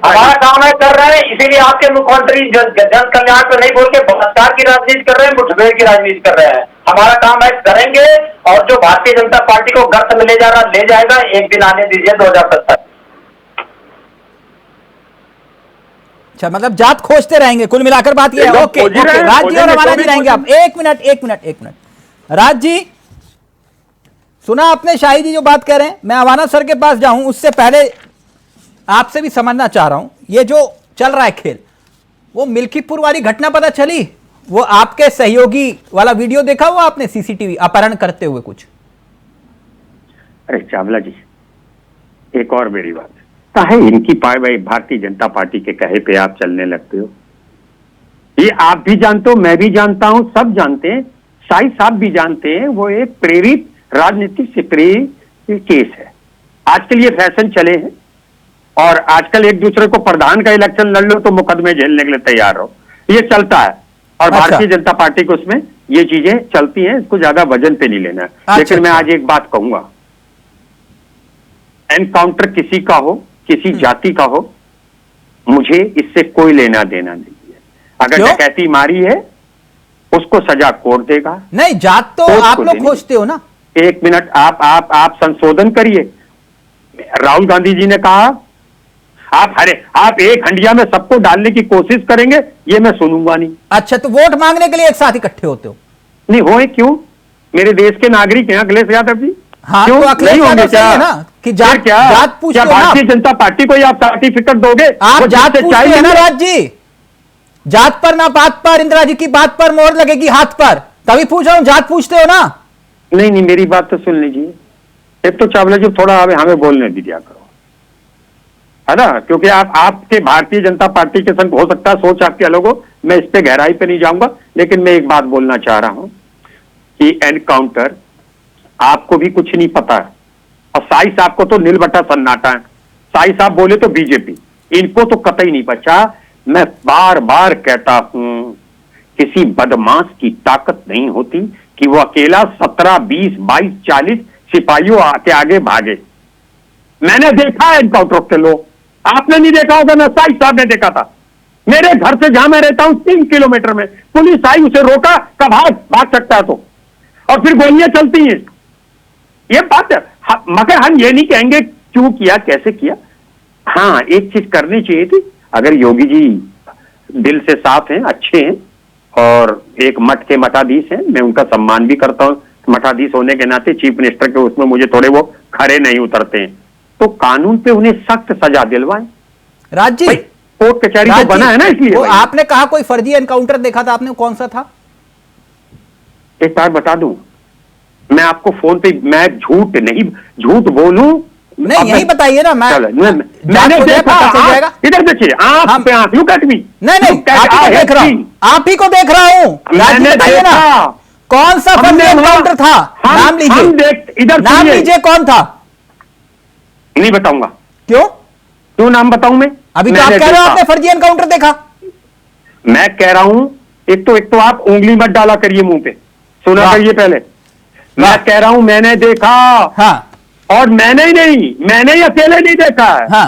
हमारा काम है कर रहे हैं, इसीलिए आपके मुख्यमंत्री जन कल्याण पर नहीं बोल के बलात्कार की राजनीति कर रहे हैं, मुठभेड़ की राजनीति कर रहे हैं। हमारा काम है करेंगे, और जो भारतीय जनता पार्टी को गर्त में ले जा रहा ले जाएगा। एक दिन आने दीजिए 2070। अच्छा, मतलब जात खोजते रहेंगे, कुल मिलाकर बात ये है। ओके, राज जी और रवाना जी रहेंगे आप। एक मिनट राज जी, सुना आपने शाहिद जी जो बात कह रहे हैं? मैं अवाना सर के पास जाऊं उससे पहले आपसे भी समझना चाह रहा हूं, ये जो चल रहा है खेल, वो मिल्कीपुर वाली घटना पता चली? वो आपके सहयोगी वाला वीडियो देखा हुआ आपने, सीसीटीवी अपहरण करते हुए कुछ? अरे चावला जी, एक और मेरी बात है, इनकी भाई भारतीय जनता पार्टी के कहे पे आप चलने लगते हो। ये आप भी जानते हो, मैं भी जानता हूं, सब जानते हैं, शाही साहब भी जानते हैं, वो एक प्रेरित राजनीति से प्रेरित केस है। आजकल ये फैशन चले हैं और आजकल एक दूसरे को प्रधान का इलेक्शन लड़ लो तो मुकदमे झेलने के लिए तैयार हो, ये चलता है। और भारतीय जनता पार्टी को उसमें ये चीजें चलती हैं, इसको ज्यादा वजन पे नहीं लेना है। लेकिन मैं आज एक बात कहूंगा, एनकाउंटर किसी का हो, किसी जाति का हो, मुझे इससे कोई लेना देना नहीं है। अगर डकैती मारी है उसको सजा कोर्ट देगा। नहीं, जात तो आप लोग खोजते हो ना। एक मिनट, आप संशोधन करिए। राहुल गांधी जी ने कहा आप एक हंडिया में सबको डालने की कोशिश करेंगे, ये मैं सुनूंगा नहीं। अच्छा, तो वोट मांगने के लिए एक साथ इकट्ठे होते हो? नहीं होए क्यों? मेरे देश के नागरिक हैं अखिलेश यादव जी। हाँ, क्यों तो अखिलेश नहीं होंगे? क्या ना कि जात पूछते हो ना? भारतीय जनता पार्टी को आप सर्टिफिकेट दोगे? आप जात पूछते हैं ना राज जी? जात पर ना बात पर, इंदिरा जी की बात पर मोहर लगेगी हाथ पर, तभी पूछ रहा हूं, जात पूछते हो ना? नहीं, मेरी बात तो सुन लीजिए। एक तो चावला जी थोड़ा हमें बोलने दीजिए करो, है ना, क्योंकि आपके भारतीय जनता पार्टी के संग हो सकता है सोच आपकी अलग हो, मैं इस पे गहराई पे नहीं जाऊंगा। लेकिन मैं एक बात बोलना चाह रहा हूं कि एनकाउंटर आपको भी कुछ नहीं पता है और शाही साहब को तो नील बटा सन्नाटा है। शाही साहब बोले तो बीजेपी, इनको तो कतई नहीं बचा। मैं बार बार कहता हूं, किसी बदमाश की ताकत नहीं होती कि वो अकेला 17, 20, 22, 40 सिपाहियों के आगे भागे। मैंने देखा है एनकाउंटर के लोग, आपने नहीं देखा होगा ना, शाही साहब ने देखा था। मेरे घर से जहां मैं रहता हूं 3 किलोमीटर में पुलिस आई, उसे रोका, कब भाग सकता है तो, और फिर गोलियां चलती हैं। ये बात है, मगर हम ये नहीं कहेंगे क्यों किया, कैसे किया। हाँ, एक चीज करनी चाहिए थी। अगर योगी जी दिल से साफ हैं, अच्छे हैं और एक मठ के मठाधीश हैं, मैं उनका सम्मान भी करता हूं, मठाधीश होने के नाते चीफ मिनिस्टर के उसमें मुझे थोड़े वो खड़े नहीं उतरते हैं, तो कानून पे उन्हें सख्त सजा दिलवाएं। राज जी, कोर्ट कचहरी तो बना है ना, इसलिए आपने कहा कोई फर्जी एनकाउंटर देखा था आपने, कौन सा था? एक बार बता दूं, मैं आपको फोन पे, मैं झूठ बोलूं नहीं, यही बताइए ना। मैंने देखा, इधर देखिए, आंख पे आंख, लुक एट मी। नहीं, आप ही को देख रहा हूं। मैंने देखा। कौन सा फर्जी एनकाउंटर था? नाम लीजिए, इधर नाम लीजिए, कौन था? नहीं बताऊंगा। क्यों नाम बताऊं मैं? अभी तो आप कह रहे हो आपने फर्जी एनकाउंटर देखा। मैं कह रहा हूं, एक तो आप उंगली मत डाला करिए मुंह पे, सुना करिए पहले। मैं कह रहा हूं मैंने देखा। हाँ, और मैंने ही अकेले नहीं देखा है। हाँ,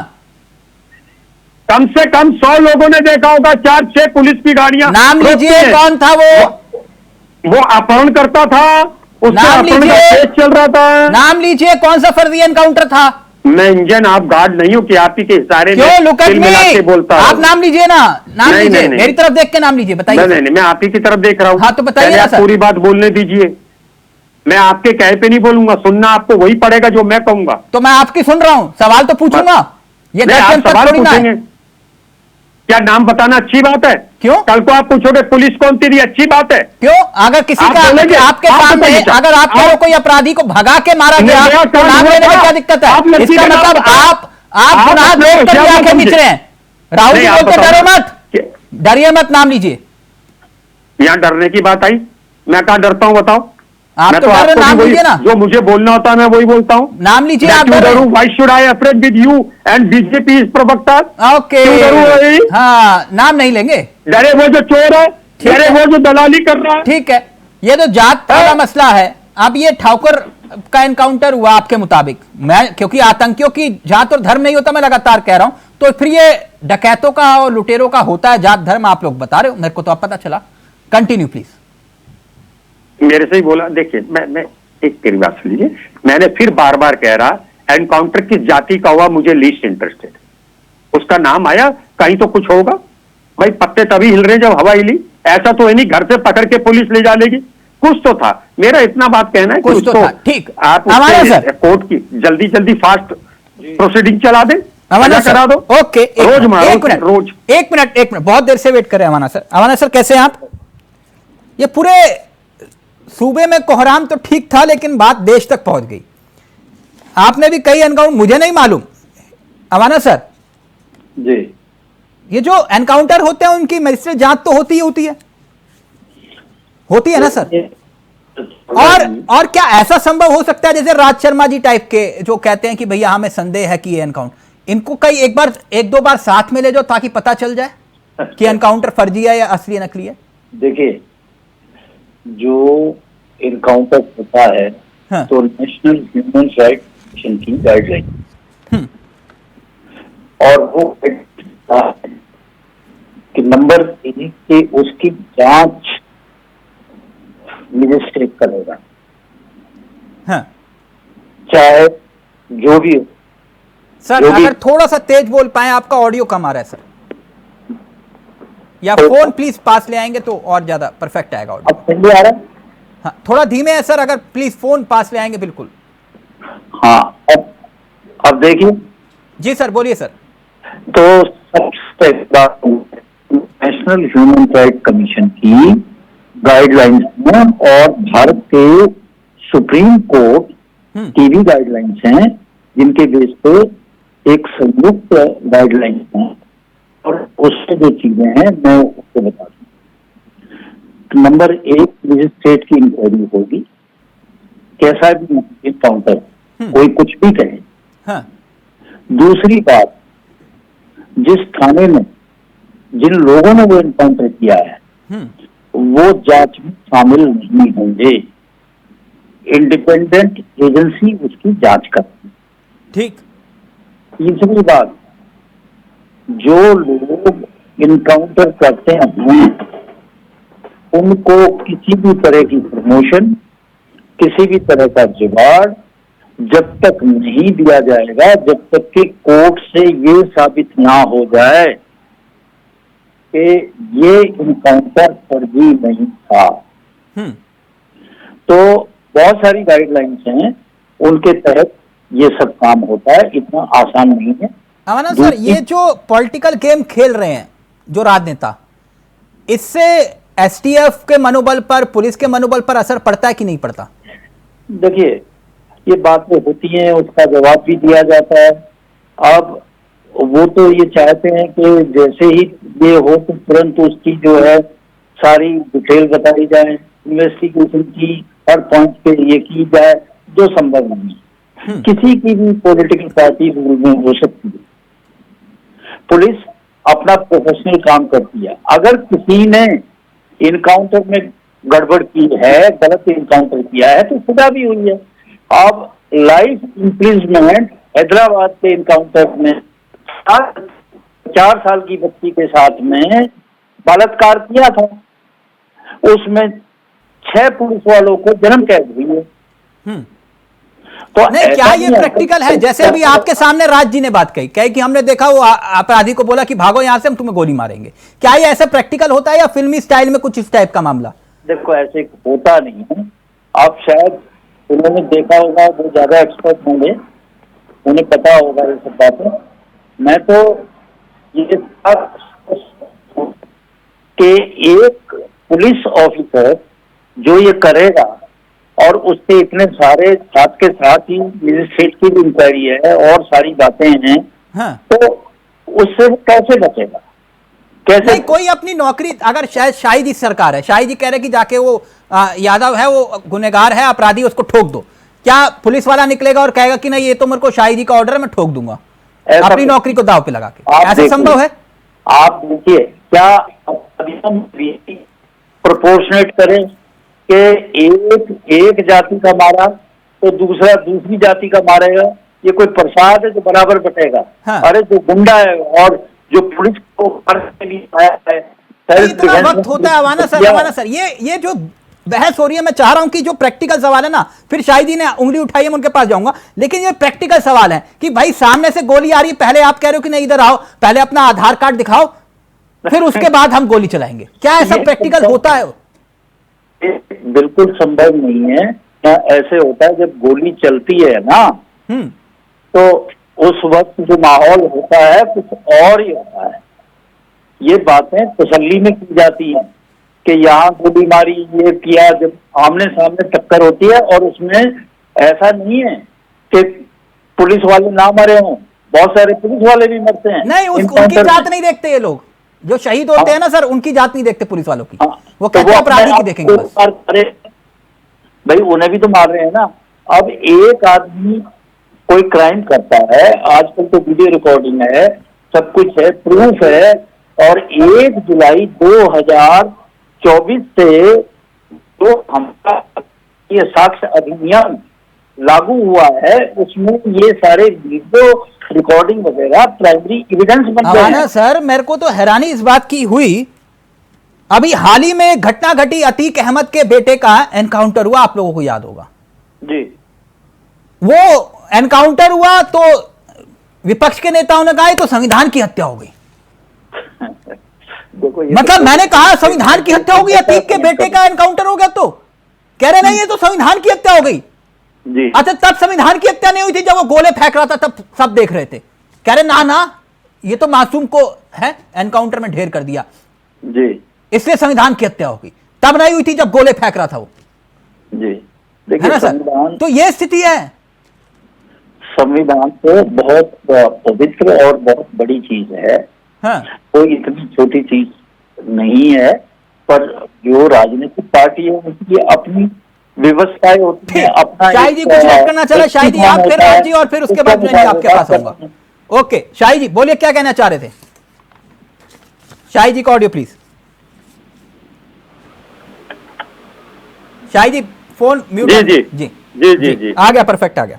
कम से कम 100 लोगों ने देखा होगा, 4-6 पुलिस की गाड़ियां। नाम लीजिए, कौन था वो अपहरण करता था, उससे अपहरण का केस चल रहा था। नाम लीजिए, कौन सा फर्जी एनकाउंटर था? मैं इंजन आप गार्ड नहीं हूं कि आप ही के इशारे में बोलता हूं। आप नाम लीजिए ना, नाम लीजिए, मेरी तरफ देख के नाम लीजिए, बताइए। नहीं, मैं आप ही की तरफ देख रहा हूं। हाँ, तो बताइए ना सर। पूरी बात बोलने दीजिए, मैं आपके कहे पे नहीं बोलूंगा, सुनना आपको वही पड़ेगा जो मैं कहूंगा। तो मैं आपकी सुन रहा हूं, सवाल तो पूछूंगा। ये सवाल पूछेंगे, क्या नाम बताना अच्छी बात है? क्यों? कल को आप पूछोगे पुलिस कौन थी, अच्छी बात है। क्यों? अगर किसी का आपके सामने, अगर आप कहो कोई अपराधी को भगा के मारा गया तो नाम लेने में क्या दिक्कत है? इसका मतलब आप गुनाह देखकर भी आंखें मीच रहे हैं। राहुल जी बोलते डरो मत, डरिए मत, नाम लीजिए। यहाँ डरने की बात आई? मैं कहाँ डरता हूँ बताओ? आप तो डर, नाम लीजिए ना। जो मुझे बोलना होता है मैं वही बोलता हूँ। नाम लीजिए। आप डरूं? Why should I afraid with you and BJP is प्रवक्ता? ओके, हाँ, नाम नहीं लेंगे। डरे वो जो चोर है, डरे वो जो दलाली कर रहा है। ठीक है, ये तो जात का मसला है। अब ये ठाकुर का एनकाउंटर हुआ आपके मुताबिक, मैं क्योंकि आतंकियों की जात और धर्म नहीं होता, मैं लगातार कह रहा हूं, तो फिर ये डकैतों का और लुटेरों का होता है जात धर्म, आप लोग बता रहे हो, मेरे को तो अब पता चला। Continue please. मेरे से ही बोला, देखिए मैं एक तेरी बात सुन लीजिए, मैंने फिर बार बार कह रहा, एनकाउंटर किस जाति का हुआ मुझे लीस्ट इंटरेस्टेड। उसका नाम आया, कहीं तो कुछ होगा भाई, पत्ते तभी हिल रहे जब हवा हिली। ऐसा तो है नहीं घर से पकड़ के पुलिस ले जा लेगी, कुछ तो था। मेरा इतना बात कहना है कि कुछ तो था। ठीक, आप कोर्ट की जल्दी फास्ट प्रोसीडिंग चला दे, करा दो। ओके, रोज मारो, रोज। एक मिनट, बहुत देर से वेट कर रहे हैं अवाना सर। कैसे हैं आप? ये पूरे सूबे में कोहराम तो ठीक था, लेकिन बात देश तक पहुंच गई। आपने भी कई एनकाउंटर, मुझे नहीं मालूम अवाना सर जी, ये जो एनकाउंटर होते हैं उनकी मजिस्ट्रेट जांच तो होती है ना सर? और क्या ऐसा संभव हो सकता है जैसे राज शर्मा जी टाइप के जो कहते हैं कि भैया हमें संदेह है कि ये एनकाउंटर, इनको कई एक दो बार साथ में ले जाओ ताकि पता चल जाए कि एनकाउंटर फर्जी है या असली नकली है? देखिए, जो इनकाउंटर होता है हाँ। तो नेशनल ह्यूमन राइट्स कमीशन की गाइडलाइन और वो कि नंबर 3 कि उसकी जांच मजिस्ट्रेट करेगा, हाँ। चाहे जो भी हो। सर अगर थोड़ा सा तेज बोल पाए, आपका ऑडियो कम आ रहा है सर, या फोन प्लीज पास ले आएंगे तो और ज्यादा परफेक्ट आएगा ऑडियो। अब सही आ रहा है? हाँ, थोड़ा धीमे है सर, अगर प्लीज फोन पास ले आएंगे। बिल्कुल। हाँ, अब देखिए। जी सर, बोलिए सर। तो सबसे नेशनल ह्यूमन राइट कमीशन की गाइडलाइंस हैं और भारत के सुप्रीम कोर्ट की भी गाइडलाइंस हैं, जिनके बेस पे एक संयुक्त गाइडलाइंस है और उससे जो चीजें हैं मैं उसको बता दूं। नंबर 1, मजिस्ट्रेट की इंक्वायरी होगी, कैसा भी इनकाउंटर कोई कुछ भी कहे। हाँ। दूसरी बात, जिस थाने में जिन लोगों ने वो इनकाउंटर किया है वो जांच में शामिल नहीं होंगे, इंडिपेंडेंट एजेंसी उसकी जांच करती है। ठीक। तीसरी बात, जो लोग इनकाउंटर करते हैं उनको किसी भी तरह की प्रमोशन, किसी भी तरह का जुगाड़ जब तक नहीं दिया जाएगा, जब तक कि कोर्ट से ये साबित ना हो जाए कि ये इनकाउंटर फर्जी नहीं था। तो बहुत सारी गाइडलाइंस हैं, उनके तहत ये सब काम होता है, इतना आसान नहीं है। अवाना सर, ये जो पॉलिटिकल गेम खेल रहे हैं जो राजनेता, इससे एसटीएफ के मनोबल पर, पुलिस के मनोबल पर असर पड़ता है कि नहीं पड़ता? देखिए, ये बातें होती हैं, उसका जवाब भी दिया जाता है। अब वो तो ये चाहते हैं कि जैसे ही ये हो तो तुरंत उसकी जो है सारी डिटेल बताई जाए, इन्वेस्टिगेशन की हर पॉइंट पे ये की जाए, जो संभव नहीं है। किसी की भी पॉलिटिकल पार्टी रूल में हो सकती है। पुलिस अपना प्रोफेशनल काम करती है। अगर किसी ने इनकाउंटर में गड़बड़ की है, गलत इनकाउंटर किया है, तो सजा भी हुई है। अब लाइफ इम्प्रिजमेंट हैदराबाद के इनकाउंटर में 4 साल की बच्ची के साथ में बलात्कार किया था, उसमें 6 पुलिस वालों को जन्म कैद हुई है। तो नहीं, क्या ये प्रैक्टिकल है? जैसे अभी आपके सामने राज जी ने बात कही कि हमने देखा वो अपराधी को बोला कि भागो यहां से, हम तुम्हें गोली मारेंगे। क्या ये ऐसा प्रैक्टिकल होता है या फिल्मी स्टाइल में कुछ इस टाइप का मामला? देखो, ऐसे होता नहीं है। आप शायद उन्होंने देखा होगा, वो ज्यादा एक्सपर्ट होंगे, उन्हें पता होगा ये सब बातें। मैं तो ये कि एक पुलिस ऑफिसर जो ये करेगा और उससे इतने सारे साथ के साथ ही मजिस्ट्रेट की भी इंक्वायरी है और सारी बातें हैं, हाँ। तो उससे वो कैसे बचेगा? कैसे? नहीं, कोई अपनी नौकरी, अगर शायद शाही जी सरकार है, शाही जी कह रहे कि जाके वो यादव है, वो गुनहगार है, अपराधी, उसको ठोक दो, क्या पुलिस वाला निकलेगा और कहेगा कि नहीं ये तो मेरे को शाही जी का ऑर्डर है, मैं ठोक दूंगा अपनी नौकरी को दाव पे लगा के? ऐसा संभव है? आप देखिए, क्या प्रोपोर्शनेट करें कि एक जाति का मारा तो दूसरा दूसरी जाति का मारेगा? ये कोई प्रसाद है जो बराबर बटेगा? हाँ। अरे जो गुंडा है और जो पुलिस को मारने के लिए आया है, इतना वक्त होता है अवाना सर, ये जो बहस हो रही है, मैं चाह रहा हूं कि जो प्रैक्टिकल सवाल है ना, फिर शाहिद जी ने उंगली उठाई है, मैं उनके पास जाऊंगा, लेकिन ये प्रैक्टिकल सवाल है कि भाई सामने से गोली आ रही है, पहले आप कह रहे हो कि नहीं इधर आओ, पहले अपना आधार कार्ड दिखाओ, फिर उसके बाद हम गोली चलाएंगे। क्या ऐसा प्रैक्टिकल होता है? बिल्कुल संभव नहीं है। ऐसे होता है जब गोली चलती है ना, तो उस वक्त जो माहौल होता है कुछ और ही होता है। ये बातें तसल्ली में की जाती हैं कि यहाँ गोली मारी, ये किया, जब आमने सामने टक्कर होती है। और उसमें ऐसा नहीं है कि पुलिस वाले ना मरे हों, बहुत सारे पुलिस वाले भी मरते हैं। नहीं, उनकी जात नहीं देखते ये लोग, जो शहीद होते हैं ना सर, उनकी जात नहीं देखते पुलिस वालों की। वो कहते हैं अपराधी की देखेंगे बस। अरे भाई उन्हें भी तो मार रहे हैं ना। अब एक आदमी कोई क्राइम करता है, आजकल तो वीडियो रिकॉर्डिंग है, सब कुछ है, प्रूफ है, और 1 जुलाई 2024 से जो हमारा ये साक्ष्य अधिनियम लागू हुआ है उसमें ये सारे वीडियो रिकॉर्डिंग वगैरह प्राइमरी एविडेंस बन गए हैं। सर मेरे को तो हैरानी इस बात की हुई, अभी हाल ही में घटना घटी, अतीक अहमद के बेटे का एनकाउंटर हुआ, आप लोगों को याद होगा जी। वो एनकाउंटर हुआ तो विपक्ष के नेताओं ने कहा तो संविधान की हत्या हो गई। देखो मतलब मैंने कहा संविधान की हत्या हो गई, अतीक के बेटे का एनकाउंटर हो गया, तो कह रहे नहीं ये तो संविधान की हत्या हो गई जी। अच्छा, तब संविधान की हत्या नहीं हुई थी जब वो गोले फेंक रहा था, तब सब देख रहे थे, कह रहे ना ये तो मासूम को है एनकाउंटर में ढेर कर दिया जी, इसलिए संविधान की हत्या हो गई। तब नहीं हुई थी जब गोले फेंक रहा था वो जी। है देखिए ना सर, संविधान, तो ये स्थिति है। संविधान तो बहुत पवित्र और बहुत बड़ी चीज है, हाँ। कोई इतनी छोटी चीज नहीं है, पर जो राजनीतिक पार्टी है उनकी अपनी व्यवस्थाएं होती है, अपना शाही जी कुछ ऐड करना चला, शाही जी आप फिर राज जी और फिर उसके बाद मैं आपके पास आऊंगा। ओके शाही जी बोलिए क्या कहना चाह रहे थे। शाही जी का audio please. Shahi ji phone mute. जी जी जी जी जी जी आ गया, परफेक्ट आ गया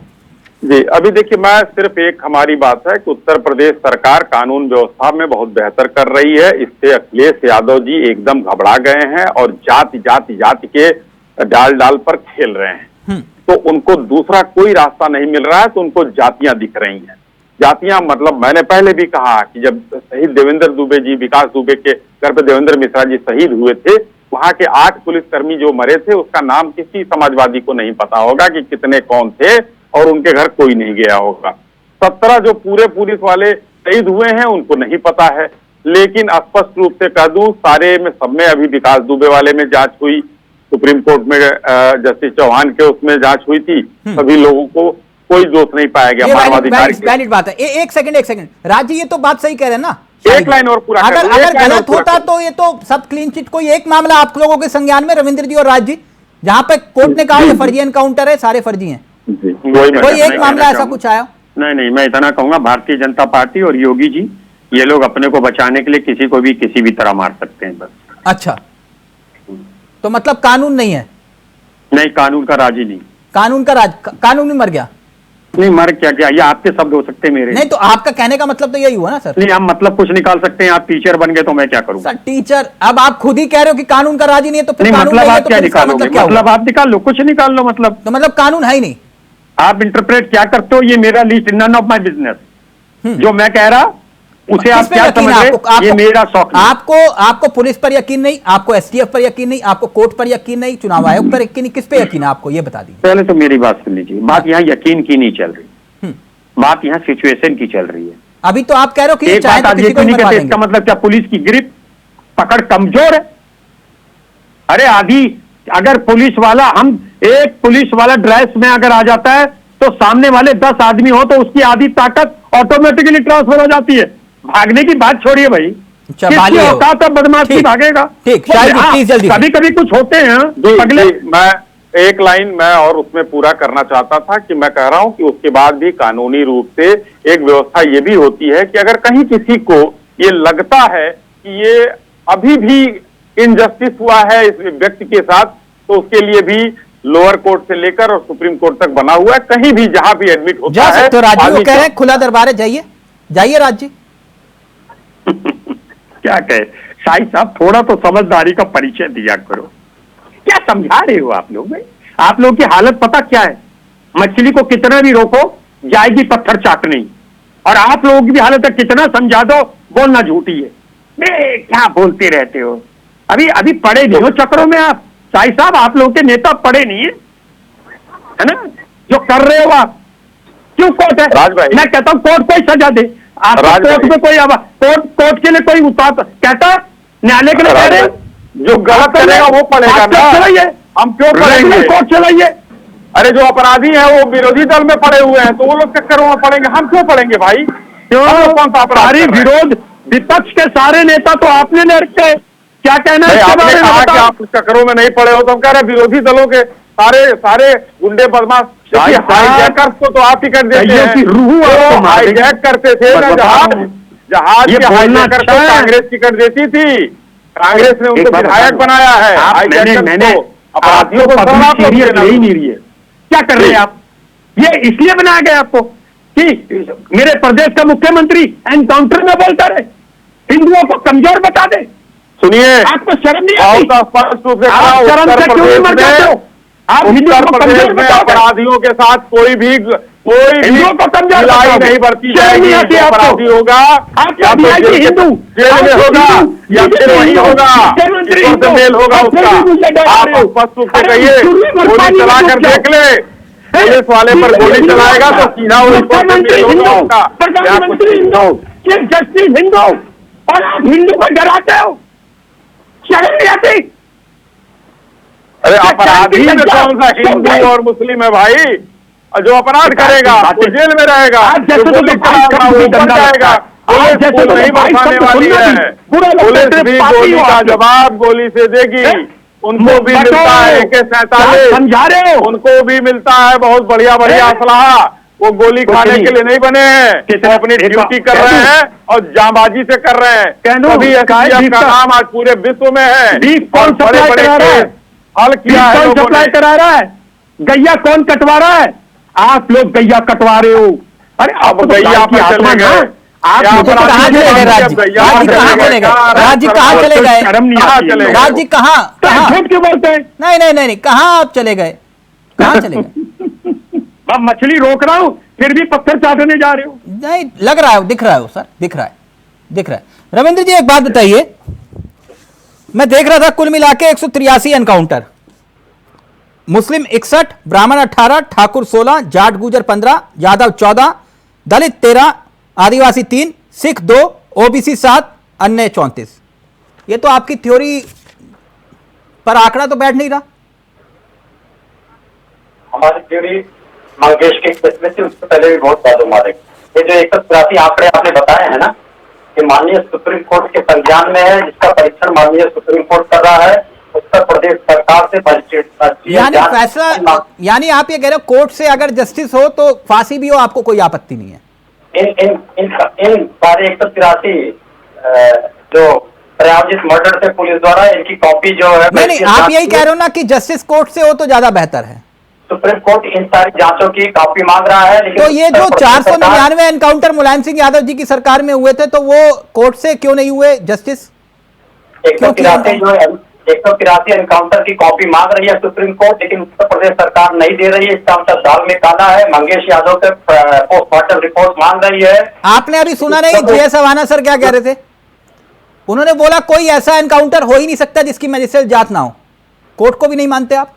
जी। अभी देखिए, मैं सिर्फ एक हमारी बात है कि उत्तर प्रदेश सरकार कानून व्यवस्था में बहुत बेहतर कर रही है। इससे अखिलेश यादव जी एकदम घबरा गए हैं और जाति जाति जाति के डाल डाल पर खेल रहे हैं। तो उनको दूसरा कोई रास्ता नहीं मिल रहा है, तो उनको जातियां दिख रही हैं। जातियां मतलब मैंने पहले भी कहा कि जब शहीद देवेंद्र दुबे जी, विकास दुबे के घर पे देवेंद्र मिश्रा जी शहीद हुए थे, वहां के 8 पुलिसकर्मी जो मरे थे उसका नाम किसी समाजवादी को नहीं पता होगा कि कितने कौन थे, और उनके घर कोई नहीं गया होगा। 17 जो पूरे पुलिस वाले शहीद हुए हैं उनको नहीं पता है। लेकिन स्पष्ट रूप से कह दूं, सारे में सब में अभी विकास दुबे वाले में जांच हुई, सुप्रीम कोर्ट में जस्टिस चौहान के उसमें जांच हुई थी, सभी लोगों को कोई दोष नहीं पाया गया मानवाधिकार। वैलिड बात है। एक सेकंड राज जी, ये तो बात सही कह रहे हैं ना। एक लाइन और पूरा अगर गलत होता तो ये तो सब क्लीन चिट। कोई एक मामला आप लोगों के संज्ञान में रविंद्र जी और राज जी, जहां पे कोर्ट ने कहा ये फर्जी एनकाउंटर है, सारे फर्जी हैं, कोई एक मामला ऐसा कुछ आया? नहीं, मैं इतना कहूंगा, भारतीय जनता पार्टी और योगी जी ये लोग अपने को बचाने के लिए किसी को भी किसी भी तरह मार सकते हैं बस। अच्छा, तो मतलब कानून नहीं है? नहीं, कानून का राज ही नहीं। कानून का राज, कानून भी मर गया? नहीं, मर क्या गया, ये आपके शब्द हो सकते हैं मेरे नहीं। तो आपका कहने का मतलब तो यही हुआ ना सर? नहीं, हम मतलब कुछ निकाल सकते हैं। आप टीचर बन गए तो मैं क्या करूं? सर टीचर, अब आप खुद ही कह रहे हो कि कानून का राज ही नहीं है, तो फिर कानून मतलब नहीं है, आप तो क्या फिर इसका निकालोगे? मतलब क्या मतलब आप निकाल लो, कुछ निकाल लो। मतलब तो मतलब कानून है ही नहीं। आप इंटरप्रेट क्या करते हो, ये मेरा list, none of my business. जो मैं कह रहा उसे आप क्या समझ रहे? ये मेरा शौक नहीं। आपको पुलिस पर यकीन नहीं, आपको एसटीएफ पर यकीन नहीं, आपको कोर्ट पर यकीन नहीं, चुनाव आयोग पर यकीन नहीं, किस पे यकीन है आपको, ये बता दीजिए। पहले तो मेरी बात सुन लीजिए। बात यहाँ यकीन की नहीं चल रही, बात यहाँ सिचुएशन की चल रही है। अभी तो आप कह रहे हो कि एक बात आप ये क्यों नहीं कहते, इसका मतलब क्या पुलिस की ग्रिप पकड़ कमजोर है? अरे आधी, अगर पुलिस वाला, हम एक पुलिस वाला ड्रेस में अगर आ जाता है तो सामने वाले 10 आदमी हो तो उसकी आधी ताकत ऑटोमेटिकली ट्रांसफर हो जाती है। भागने की बात छोड़िए भाई, किसकी औकात है बदमाश की भागेगा? ठीक, कभी कभी कुछ होते हैं अगले। मैं एक लाइन मैं और उसमें पूरा करना चाहता था कि मैं कह रहा हूं कि उसके बाद भी कानूनी रूप से एक व्यवस्था ये भी होती है कि अगर कहीं किसी को ये लगता है कि ये अभी भी इनजस्टिस हुआ है इस व्यक्ति के साथ, तो उसके लिए भी लोअर कोर्ट से लेकर और सुप्रीम कोर्ट तक बना हुआ है, कहीं भी जहां भी एडमिट होता है। तो राज जी कह रहे हैं खुला दरबार है, जाइए राज जी। क्या कहे शाही साहब, थोड़ा तो समझदारी का परिचय दिया करो। क्या समझा रहे हो आप लोग? आप लोग की हालत पता क्या है? मछली को कितना भी रोको जाएगी पत्थर चाटने, और आप लोगों की भी हालत है, कितना समझा दो बोलना झूठी है। क्या बोलते रहते हो? अभी पढ़े नहीं हो चक्रों में आप शाही साहब, आप लोग के नेता पढ़े नहीं है ना? जो कर रहे हो आप, क्यों कोर्ट है? मैं कहता हूँ कोर्ट कोई सजा दे, आप कोर्ट में कोई कोर्ट के लिए कोई उतार कहता है, न्यायालय के लिए कह रहे हैं जो गलत करेगा वो पड़ेगा ना। चलाइए, हम क्यों पढ़ेंगे? कोर्ट चलाइए, अरे जो अपराधी हैं वो विरोधी दल में पड़े हुए हैं, तो वो लोग चक्करों में पड़ेंगे, हम क्यों पड़ेंगे भाई? क्यों? कौन सा अपराध सारी कर रहे हैं? विरोध विपक्ष के सारे नेता तो आपने ले रखे हैं। क्या कहना है नहीं, इसके आपने बारे में कहा कि बताओ? आप चक्करों में नहीं पड़े हो, तो हम कह रहे हैं विरोधी दलों के सारे गुंडे बदमाश हाईजैकर्स को तो आप टिकट देते हैं। की रूह आपको मार देगी। हाईजैक करते थे ना जहाज ये के बोलना हाईजैकर अच्छा को है। कांग्रेस टिकट देती थी, कांग्रेस ने एक उनको बात विधायक बताओ। बनाया है। आप मैंने अपराधियों को पब्लिक सजा तो सीरियस देना। नहीं रही है। क्या कर रहे हैं आप? ये इसलिए बनाया गया आपको कि मेरे प्रदेश का मुख्यमंत्री एनकाउंटर में बोलता रहे, हिंदुओं को कमजोर बता दे। सुनिए, आपको शर्म नहीं आती? बहुत स्पष्ट रूप से आप कहा, शर्म उत्तर से क्यों नहीं मर जाते हो? आप हिंदुओं उत्तर को प्रदेश कमजोर में बताओगे? अपराधियों के साथ कोई भी हिंदुओं को कमजोर ढिलाई बताओगे? नहीं बरती शर्म जाएगी। नहीं आती जो आपको? अपराधी होगा आप या तो वीआईपी जेल हिंदू, जेल में आप होगा हिंदू, या फिर वही हिंदू, होगा, मुख्यमंत्री ईश्वर से हिंदू, मेल होगा और फिर उसका। भी मुझे डरा आप रहे हो। स्पष्ट रूप से अरे कहिए, चूल्हे पर गोली पानी में चलाकर डूब जाओ। देख ले, पुलिस वाले पर गोली चलाएगा तो सीधा वो ईश्वर से मुख्यमंत्री मेल होगा हिंदू, उसका। प्रधानमंत्री हिंदू, चीफ जस्टिस हिंदू, और आप हिंदू को डराते हो? शर्म नहीं आती? अरे अपराधी में कौन सा हिंदू और मुस्लिम है भाई? और जो अपराध करेगा वो जेल में रहेगा, आज जैसे जो तो गोली भाई चलाएगा वो शब्द ऊपर गंदा जाएगा। लगता है। आज पुलिस जैसे को तो नहीं भाई बरसाने शब्द वाली सुनना है, भी बुरा लगता है, पुलिस तेरे भी पापी गोली हो का आप लोग। जवाब गोली से देगी। उनको भी बटो, मिलता है क्या AK-47, समझा रहे हो? उनको भी मिलता है बहुत बढ़िया बढ़िया असलाह। वो गोली कुछ खाने नहीं। के लिए नहीं बने हैं, कितना- वो अपनी देखो, ड्यूटी कर कहूं? रहे हैं और जांबाजी से कर रहे हैं। कहूं? तभी काय STF बीफ का का- नाम आज पूरे विश्व में है। बीफ कौन और बड़े सप्लाई बड़े करा रहा है? केस हल किया है कौन लोगों सप्लाई ने। करा रहा है? गैया कौन कटवा रहा है? आप लोग गैया कटवा रहे हो। अरे आप अब गैया पर चले गए। आप क्या लोगों को अपराधी कहाँ कहाँ चले गए? राज जी कहाँ चले गए? राज जी कहाँ चले गए? शर्म नहीं कहाँ आती चले है? गए? राज जी कहाँ कहाँ? झूठ क्यों बोलते हैं? नहीं नहीं नहीं नहीं, कहाँ आप चले गए? कहाँ चले गए? मैं मछली रोक रहा हूँ, फिर भी पत्थर चाटने जा रहे हो। नहीं लग रहा है, दिख रहा है सर, दिख रहा है, दिख रहा है। रविंद्र जी एक बात बताइए, मैं देख रहा था कुल मिला के 183 एनकाउंटर, मुस्लिम 61, ब्राह्मण 18, ठाकुर 16, जाट गुजर 15, यादव 14, दलित 13, आदिवासी 3, सिख 2, ओबीसी 7, अन्य 34। ये तो आपकी थ्योरी पर आंकड़ा तो बैठ नहीं रहा। हमारी थ्योरी मंगेश के केस में थी, उससे पहले भी बहुत ज्यादा मारे। ये जो 183 आंकड़े आपने बताए हैं ना, कि माननीय सुप्रीम कोर्ट के संज्ञान में है, जिसका परीक्षण माननीय सुप्रीम कोर्ट कर रहा है। उत्तर प्रदेश सरकार से यानी फैसला, यानी आप ये कह रहे हो कोर्ट से अगर जस्टिस हो तो फांसी भी हो, आपको कोई आपत्ति नहीं है? इन सारे 183 जो प्रायोजित मर्डर थे पुलिस द्वारा, इनकी कॉपी जो है, नहीं, आप यही कह रहे हो ना कि जस्टिस कोर्ट से हो तो ज्यादा बेहतर है। सुप्रीम कोर्ट इन सारी जांचों की कॉपी मांग रहा है। लेकिन तो ये जो 499 एनकाउंटर मुलायम सिंह यादव जी की सरकार में हुए थे, तो वो कोर्ट से क्यों नहीं हुए जस्टिस? 183 एनकाउंटर की कॉपी मांग रही है सुप्रीम कोर्ट, लेकिन उत्तर प्रदेश सरकार नहीं दे रही है। इसका मतलब दाल में काला है। मंगेश यादव से पोस्टमार्टम रिपोर्ट मांग रही है। आपने अभी सुना नहीं JS अवाना सर क्या कह रहे थे? उन्होंने बोला कोई ऐसा एनकाउंटर हो ही नहीं सकता जिसकी मैजिस्ट्रेट जांच ना हो। कोर्ट को भी नहीं मानते आप?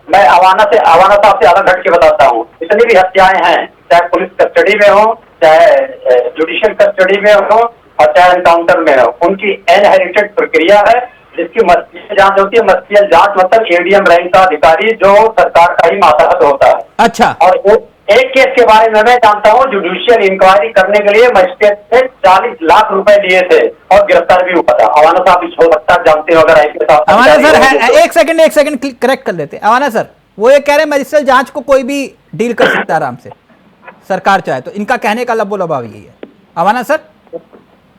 मैं अवाना साहब से अलग हट के बताता हूँ। जितनी भी हत्याएं हैं, चाहे पुलिस कस्टडी में हो, चाहे जुडिशियल कस्टडी में हो, और चाहे एनकाउंटर में हो, उनकी इनहेरिटेड प्रक्रिया है जिसकी मस्तिष्क जांच होती है। मस्तिष्क जांच मतलब ADM रैंक का अधिकारी जो सरकार का ही मातहत होता है। अच्छा, और एक केस के बारे में मैं जानता हूँ, जुडिशियल इंक्वायरी करने के लिए मजिस्ट्रेट से 40 लाख रुपए लिए थे और गिरफ्तार भी हुआ था। अवाना साहब हो सकता है जानते हो, अगर IPS अवाना सर एक सेकंड करेक्ट कर लेते। अवाना सर वो ये कह रहे हैं मैजिस्ट्रेट जांच को कोई भी डील कर सकता है आराम से, सरकार चाहे तो। इनका कहने का लबो लबाव यही है। अवाना सर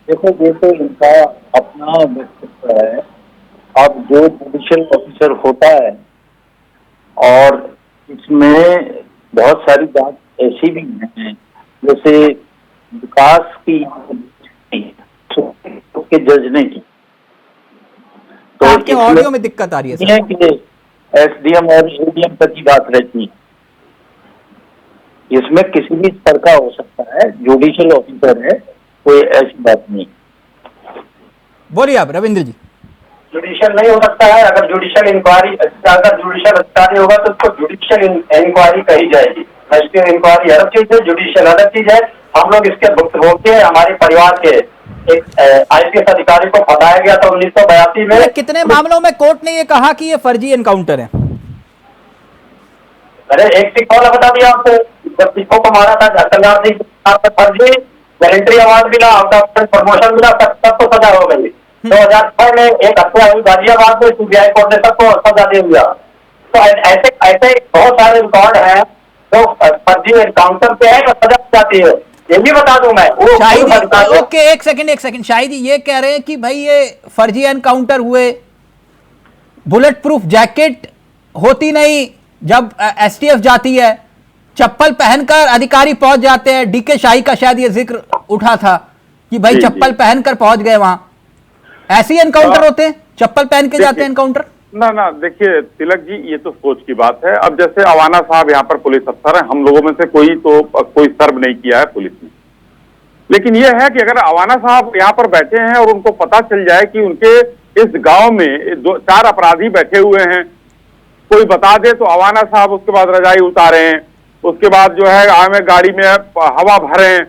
देखो, ये तो इनका अपना व्यक्तित्व है। अब जो जुडिशियल ऑफिसर होता है, और इसमें बहुत सारी बात ऐसी भी हैं, जैसे विकास की के जज ने की, तो आपके ऑडियो में दिक्कत आ रही है सर। कि SDM और ADM तक की बात रहती है। इसमें किसी भी स्तर का हो सकता है, जुडिशियल ऑफिसर है, कोई ऐसी बात नहीं। बोलिए आप रविंद्र जी। जुडिशियल नहीं हो सकता है। अगर जुडिशियल इंक्वायरी, अगर जुडिशियल अधिकारी होगा तो उसको जुडिशियल इंक्वायरी कही जाएगी। मजिस्ट्रेट इंक्वायरी अलग चीज है, जुडिशियल अलग चीज है। हम लोग इसके भुक्तभोगी हैं। हमारे परिवार के एक IPS अधिकारी को फंसाया गया था 1982 में। कितने मामलों में कोर्ट ने ये कहा कि ये फर्जी एनकाउंटर है? अरे एक सिख वाला बता दिया आपको, जब सिखों को मारा था कल्याण सिंह फर्जी मिलिट्री अवार्ड मिला, आउट ऑफ प्रमोशन मिला, सबको सजा हो गई। 2006 में एक हत्या हुई गाजियाबाद में, सीबीआई कोर्ट ने सबको सजा दे दिया। तो ऐसे ऐसे बहुत सारे रिकॉर्ड हैं जो फर्जी एनकाउंटर पे है तो सजा जाती है। ये भी बता दूं मैं वो ओके, एक सेकंड शाहिद जी ये कह रहे हैं कि भाई ये फर्जी एनकाउंटर हुए, बुलेट प्रूफ जैकेट होती नहीं जब एसटीएफ जाती है, चप्पल पहनकर अधिकारी पहुंच जाते हैं। डीके शाही का शायद ये जिक्र उठा था कि भाई चप्पल पहनकर पहुंच गए वहां, ऐसे एनकाउंटर होते हैं, चप्पल पहन के जाते हैं एनकाउंटर। ना देखिए तिलक जी, ये तो सोच की बात है। अब जैसे अवाना साहब यहाँ पर पुलिस अफसर है, हम लोगों में से कोई सर्व नहीं किया है पुलिस ने, लेकिन ये है कि अगर अवाना साहब यहाँ पर बैठे हैं और उनको पता चल जाए कि उनके इस गांव में 4 अपराधी बैठे हुए हैं, कोई बता दे तो अवाना साहब उसके बाद रजाई उतारे, उसके बाद जो है आगे गाड़ी में हवा भरें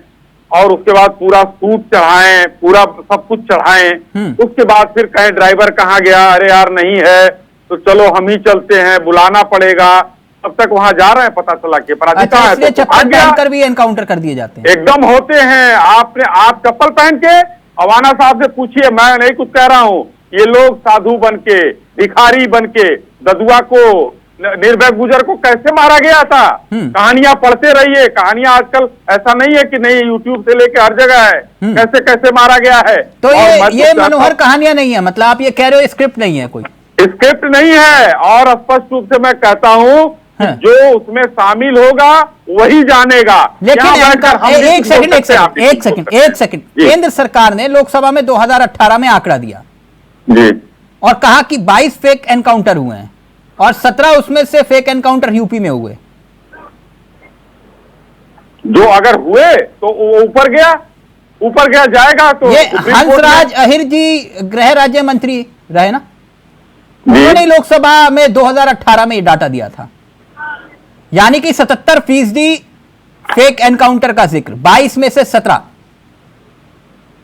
और उसके बाद पूरा सूट चढ़ाएं, पूरा सब कुछ चढ़ाएं, उसके बाद फिर कहें ड्राइवर कहाँ गया, अरे यार नहीं है तो चलो हम ही चलते हैं, बुलाना पड़ेगा। अब तक वहां जा रहे हैं, पता चला कि अपराधी कहाँ है, तो चप्पल पहनकर भी एनकाउंटर कर दिए जाते हैं। एकदम होते हैं। आप चप्पल पहन के अवाना साहब से पूछिए, मैं नहीं कुछ कह रहा हूं, ये लोग साधु बन के, भिखारी बन के ददुआ को, निर्भय गुजर को कैसे मारा गया था, कहानियां पढ़ते रहिए। कहानियां आजकल ऐसा नहीं है कि नहीं, यूट्यूब से लेके हर जगह है, कैसे कैसे मारा गया है। तो ये मनोहर कहानियां नहीं है, मतलब आप ये कह रहे हो स्क्रिप्ट नहीं है, कोई स्क्रिप्ट नहीं है। और स्पष्ट रूप से मैं कहता हूं जो उसमें शामिल होगा वही जानेगा। लेकिन एक सेकंड केंद्र सरकार ने लोकसभा में 2018 में आंकड़ा दिया जी और कहा कि 22 फेक एनकाउंटर हुए हैं और 17 उसमें से फेक एनकाउंटर यूपी में हुए। जो अगर हुए तो ऊपर गया जाएगा। तो ये हंसराज अहिर जी गृह राज्य मंत्री रहे ना, उन्होंने लोकसभा में 2018 में ये डाटा दिया था, यानी कि 77% फेक एनकाउंटर का जिक्र, 22 में से 17।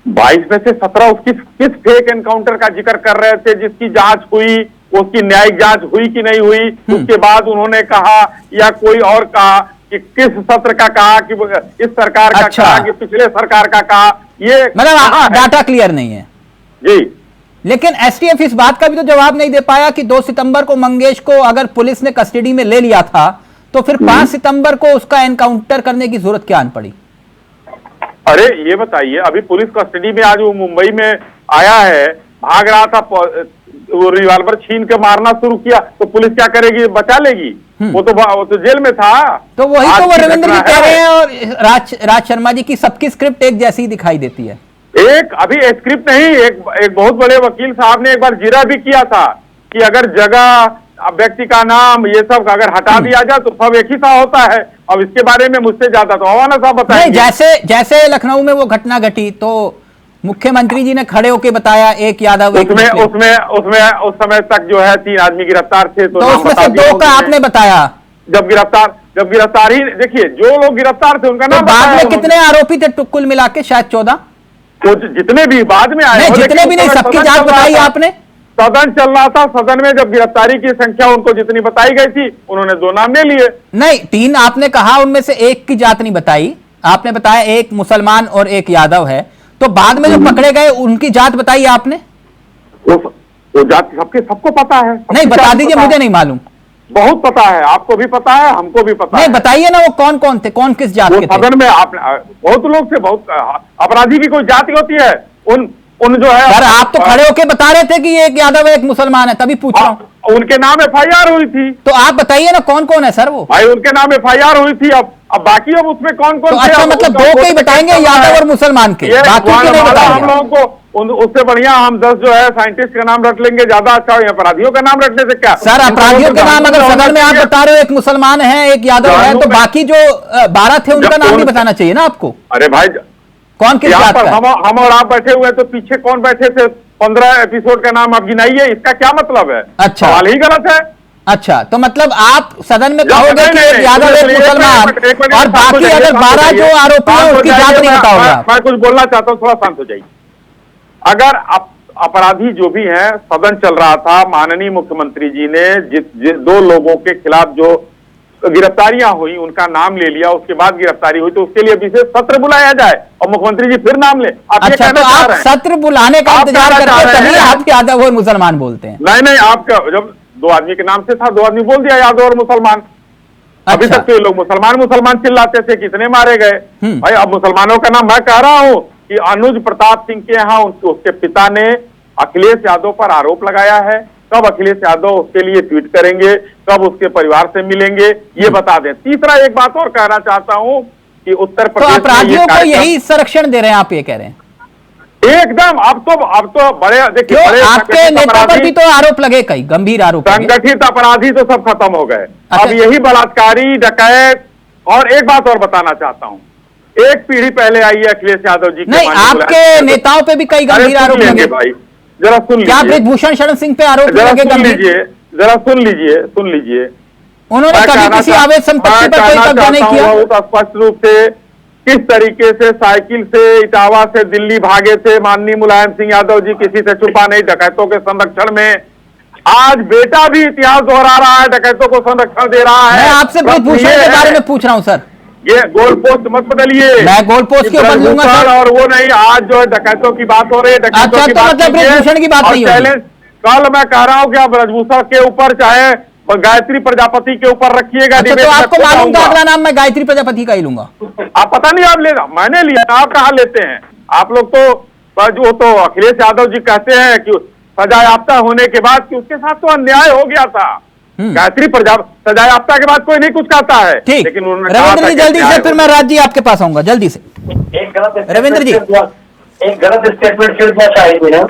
22 में से 17 किस फेक एनकाउंटर का जिक्र कर रहे थे, जिसकी जांच हुई, उसकी न्यायिक जांच हुई कि नहीं हुई, उसके बाद उन्होंने कहा या कोई और कहा कि किस सत्र का कहा, कि इस सरकार का कहा कि पिछले सरकार का कहा, ये मतलब डाटा क्लियर नहीं है जी। लेकिन एसटीएफ इस बात का भी तो जवाब नहीं दे पाया कि 2 सितंबर को मंगेश को अगर पुलिस ने कस्टडी में ले लिया था तो फिर 5 सितंबर को उसका एनकाउंटर करने की जरूरत क्या पड़ी। अरे ये बताइए, अभी पुलिस कस्टडी में आज वो मुंबई में आया है, भाग रहा था, वो रिवाल्वर छीन के मारना शुरू किया, तो पुलिस क्या करेगी, बचा लेगी? वो तो जेल में था। तो वही तो वो रविंद्र जी कह रहे हैं और राज शर्मा जी की सबकी स्क्रिप्ट एक जैसी दिखाई देती है। एक अभी स्क्रिप्ट नहीं, एक बहुत बड़े वकील साहब ने एक बार जिरा भी किया था कि अगर जगह, व्यक्ति का नाम, ये सब अगर हटा दिया जाए तो सब एक ही सा होता है। अब इसके बारे में मुझसे ज्यादा तो अवाना साहब बताएंगे। जैसे लखनऊ में वो घटना घटी तो मुख्यमंत्री जी ने खड़े होकर बताया एक यादव, उसमें उस समय तक जो है 3 आदमी गिरफ्तार थे, तो उसमें से 2 का आपने बताया। जब गिरफ्तारी देखिए, जो लोग गिरफ्तार थे उनका नाम, बाद में कितने आरोपी थे कुल मिला के? शायद 14। तो जितने भी बाद में आए, जितने भी नहीं, सबकी जांच बताई आपने। सदन चल रहा था, सदन में जब गिरफ्तारी की संख्या उनको जितनी बताई गई थी, उन्होंने 2 नाम ले लिए। नहीं, 3 आपने कहा, उनमें से 1 की जात नहीं बताई। आपने बताया 1 मुसलमान और 1 यादव है, तो बाद में जो पकड़े गए उनकी जात बताई आपने? वो जात सबको पता है। नहीं, बता दीजिए, मुझे नहीं मालूम। बहुत पता है, आपको भी पता है, हमको भी पता है। नहीं, बताइए ना, वो कौन कौन थे, कौन किस जात के थे? सदन में बहुत लोग थे, बहुत अपराधी की कोई जाति होती है, उन जो है। सर, आप तो खड़े होके बता रहे थे कि एक यादव है, एक मुसलमान है, तभी पूछ रहा हूं। उनके नाम FIR हुई थी। तो आप बताइए ना कौन कौन है सर वो? भाई उनके नाम FIR हुई थी। अब बाकी अब उसमें कौन कौन? तो अच्छा, मतलब 2 के ही बताएंगे, यादव और मुसलमान के, बाकी के नहीं बताएंगे। हम लोगों को उससे बढ़िया हम 10 जो है साइंटिस्ट का नाम रख लेंगे, ज्यादा अच्छा। अपराधियों का नाम रखने से क्या? सर, अपराधियों के नाम अगर सदन में आप बता रहे हो, एक मुसलमान है, एक यादव है, तो बाकी जो 12 थे उनका नाम भी बताना चाहिए ना आपको। अरे भाई, कौन किस जात का? हम और आप बैठे हुए, तो पीछे कौन बैठे थे? 15 एपिसोड का नाम आप गिनाइए, इसका क्या मतलब है? अच्छा, सवाल ही गलत है। अच्छा, तो मतलब आप सदन में कहोगे कि एक यादव, एक मुसलमान, और बाकी अगर 12 जो आरोपी हैं उसकी जात नहीं बताओगे? मैं कुछ बोलना चाहता हूँ, थोड़ा शांत हो जाइए। अगर अपराधी जो भी हैं, सदन चल रहा था, माननीय मुख्यमंत्री जी ने 2 लोगों के खिलाफ जो गिरफ्तारियां हुई, उनका नाम ले लिया, उसके बाद गिरफ्तारी हुई, तो उसके लिए विशेष सत्र बुलाया जाए और मुख्यमंत्री जी फिर नाम ले। आप ये अच्छा, कहना तो चाह आप रहे हैं? सत्र बुलाने का आप इंतजार कहना चाह करते रहे हैं, तभी हैं? आप यादव और मुसलमान बोलते हैं। नहीं, आपका जब 2 आदमी के नाम से था, 2 आदमी बोल दिया यादव और मुसलमान। अभी अच्छा। तक तो ये लोग मुसलमान चिल्लाते थे, कितने मारे गए भाई। अब मुसलमानों का नाम मैं कह रहा हूं कि अनुज प्रताप सिंह के यहाँ उसके पिता ने अखिलेश यादव पर आरोप लगाया है। कब अखिलेश यादव उसके लिए ट्वीट करेंगे, कब उसके परिवार से मिलेंगे, ये बता दें। तीसरा एक बात और कहना चाहता हूं कि उत्तर तो प्रदेश अपराधियों को यही संरक्षण दे रहे हैं, आप ये कह रहे हैं? एकदम। अब तो बड़े देखिए, क्यों? बड़े आपके नेता पर भी तो आरोप लगे, कई गंभीर आरोप लगे। संगठित अपराधी तो सब खत्म हो गए। अच्छा। अब यही बलात्कारी, डकैत। और एक बात और बताना चाहता हूं, एक पीढ़ी पहले आई है अखिलेश यादव जी के नहीं, आपके नेताओं पे भी कई गंभीर आरोप लगे भाई। जरा सुन क्या? लीजिए, ब्रिजभूषण शरण सिंह पे आरोप जरा लगे सुन गंभीर? लीजिए, जरा सुन लीजिए। उन्होंने मैं कभी कहना किसी चाह- अवैध संपत्ति मैं पर कोई कहना कब्जा नहीं चाहता किया? हूं बहुत स्पष्ट रूप से किस तरीके से साइकिल से इटावा से दिल्ली भागे थे माननीय मुलायम सिंह यादव जी, किसी से छुपा नहीं, डकैतों के संरक्षण में। आज बेटा भी इतिहास दोहरा रहा है, डकैतों को संरक्षण दे रहा है। मैं आपसे ब्रिजभूषण ये के है, बारे में पूछ रहा हूं सर। ये गोल पोस्ट मत बदलिए। मैं गोल पोस्ट के ऊपर लूंगा सर। और वो नहीं, आज जो है डकैतों की बात हो रही है, डकैतों अच्छा, की तो बात मतलब कीजिए। ब्रिजभूषण की बात और नहीं होगी। चैलेंज कल मैं कह रहा हूं कि आप ब्रजभूषण के ऊपर चाहे गायत्री प्रजापति के ऊपर रखिएगा। अच्छा, डिबेट तो में आपको खुद मालूम था आऊंगा। अगला नाम मैं गायत्री प्रजापति का ही लूंगा? आप पता नहीं, आप लेना, मैंने लिया, आप कहाँ लेते हैं? आप लोग तो जो तो अखिलेश यादव जी कहते हैं कि सजायाफ्ता होने के बाद कि उसके साथ तो अन्याय हो गया था। गायत्री प्रजापति सजायाफ्ता के बाद कोई नहीं कुछ कहता है, ठीक। लेकिन उन्होंने कहा रविंद्र था जी कि जल्दी से, अन्याय फिर हो मैं गया। राज जी आपके पास आऊंगा जल्दी से। एक गलत रविंद्र जी। एक गलत स्टेटमेंट फिर दिया शायद ने,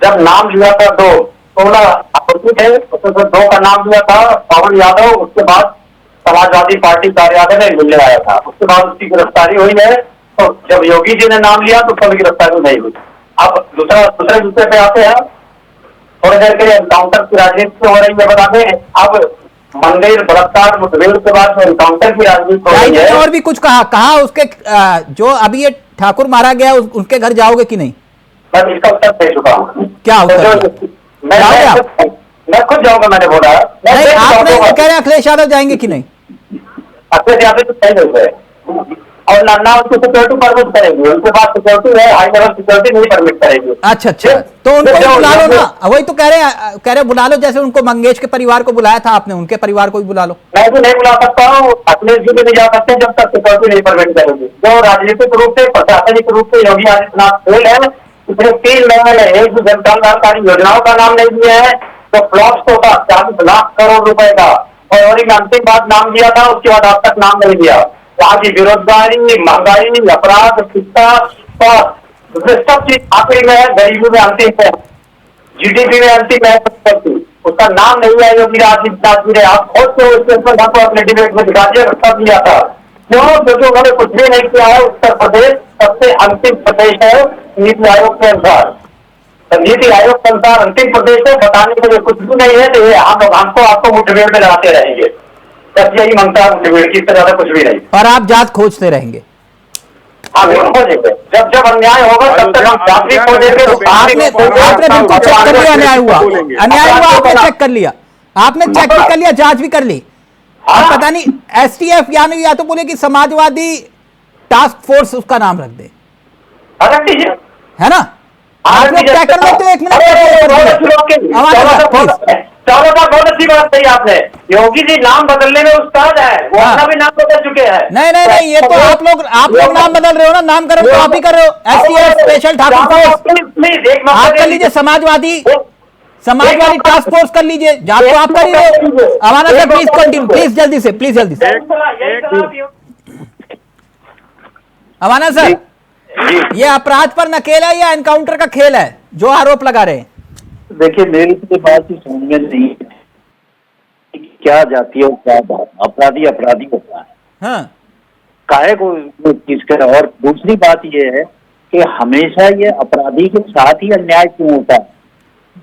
जब नाम लिया था 16 आरोपी थे, उसमें से 2 का नाम लिया था पवन यादव, उसके बाद समाजवादी पार्टी कार्यालय में मिलने आया था, उसके बाद उसकी गिरफ्तारी हुई है। तो जब योगी जी ने नाम लिया तो कभी गिरफ्तारी नहीं हुई। अब दूसरे पे आते हैं, थोड़ी देर के लिए एनकाउंटर की राजनीति हो रही है, बता दें। अब मंदिर बलात्कार मुठभेड़ के बाद एनकाउंटर की राजनीति हो रही है। और भी कुछ कहा उसके जो अभी ये ठाकुर मारा गया उनके घर जाओगे कि नहीं? मैं इसका उत्तर दे चुका हूँ। क्या उत्तर? मैं खुद जाऊंगा, मैंने बोला। नहीं, आप नहीं कह रहे अखिलेश यादव जाएंगे कि नहीं? अखिलेश यादव तो सही हो गए और ना उसको सिक्योरिटी परमिट करेंगे, उनके पास सिक्योरिटी है, हाई लेवल सिक्योरिटी नहीं परमिट करेंगे। अच्छा, तो उनको भी बुला लो ना। वही तो कह रहे बुला लो, जैसे उनको मंगेश के परिवार को बुलाया था आपने, उनके परिवार को भी बुला लो। मैं भी नहीं बुला सकता हूँ, अखिलेश जी भी नहीं जा सकते जब तक सिक्योरिटी नहीं परमिट करेंगे। जो राजनीतिक रूप से, प्रशासनिक रूप से योगी आदित्यनाथ फेल है, इसने 3 लेवल है, एक भी जनकल्याणकारी योजनाओं का नाम नहीं दिया है, तो फ्लॉप्स तो था 40 लाख करोड़ रुपए का, और में अंतिम बात नाम दिया था, उसके बाद आज तक नाम नहीं दिया। वहाँ की बेरोजगारी, महंगाई, अपराध, शिक्षा, स्वास्थ्य, सब चीज आखिरी में है, गरीबी में अंतिम है, जीडीपी में अंतिम है, उसका नाम नहीं है योगी आदित्यनाथ जी ने। आप खुद से स्टेटमेंट आपको अपने डिबेट में दिखा दिया, सब दिया था। क्यों? क्योंकि उन्होंने कुछ भी नहीं किया है। उत्तर प्रदेश सबसे अंतिम प्रदेश है नीति आयोग के अनुसार। तो नीति आयोग के अनुसार अंतिम प्रदेश है, बताने के लिए कुछ भी नहीं है। तो ये हमको आपको मुठभेड़ में लगाते रहेंगे, बस यही मांगता है मुठभेड़ की, इससे ज्यादा कुछ भी नहीं। और आप जात खोजते रहेंगे? हाँ, खोजेंगे। जब अन्याय होगा तब तक हम जात भी खोजेंगे। आपने बिल्कुल चेक कर लिया अन्याय हुआ, आपने चेक कर लिया, आपने चेक भी कर लिया, जांच भी कर ली। आप पता नहीं एसटीएफ यानी या तो बोले कि समाजवादी टास्क फोर्स उसका नाम रख दे, रख दीजिए, है ना? आप लोग क्या कर लेते हो? 1 मिनट चलो का बहुत अच्छी बात कही आपने। योगी जी नाम बदलने में उस्ताद है, वो अपना भी नाम बदल चुके हैं। नहीं, ये तो आप लोग नाम बदल रहे हो ना, नामकरण तो आप ही कर रहे हो। एसटीएफ स्पेशल ठाकुर फोर्स आप कर लीजिए, समाजवादी टास्क फोर्स कर लीजिए, जात तो आप कर ही रहे हो। अमाना सर प्लीज कंटिन्यू, प्लीज जल्दी से, प्लीज जल्दी से। अमाना सर, ये अपराध पर नकेल है या एनकाउंटर का खेल है जो आरोप लगा रहे हैं? देखिए, मेरी तो बात ही समझ में नहीं है क्या जाती है और क्या बात। अपराधी होता है, हाँ, काहे को चीज करे। और दूसरी बात ये है कि हमेशा ये अपराधी के साथ ही अन्याय क्यों होता है?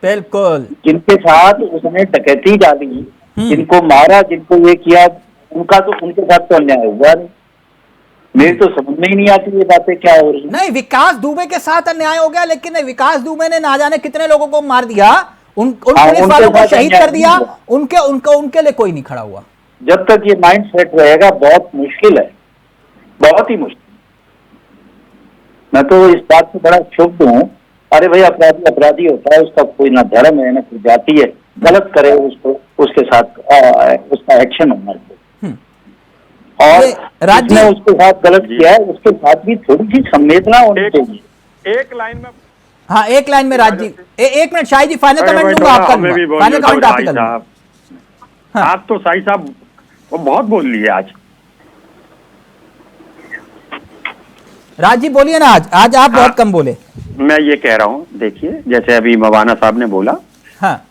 बिल्कुल, जिनके साथ उसने डकैती डाली, जिनको मारा, जिनको ये किया, उनके साथ तो अन्याय हुआ नहीं। मेरी तो समझ में ही नहीं आती ये बातें क्या हो रही है। नहीं, विकास दुबे के साथ अन्याय हो गया, लेकिन विकास दुबे ने ना जाने कितने लोगों को मार दिया, उन पुलिस वालों को शहीद कर दिया, उनके लिए कोई नहीं खड़ा हुआ। जब तक ये माइंड सेट रहेगा बहुत मुश्किल है, बहुत ही मुश्किल। मैं तो इस बात से बड़ा क्षुब्ध हूँ। अरे भाई, अपराधी अपराधी होता है, उसका कोई ना धर्म है ना कोई जाति है, गलत करे उसको, उसके साथ उसका एक्शन होना चाहिए। और जिसने उसके साथ गलत किया है उसके साथ भी थोड़ी सी संवेदना होनी चाहिए। एक लाइन में, हाँ एक लाइन में राज जी, एक मिनट शाही जी, फाइनल कमेंट दूंगा आपका, फाइनल कमेंट आप ही कर लो। आप तो शाही साहब बहुत बोल लिए आज। राज जी बोलिए ना, आज आप बहुत कम बोले। मैं ये कह रहा हूँ, देखिए जैसे अभी मवाना साहब ने बोला, हाँ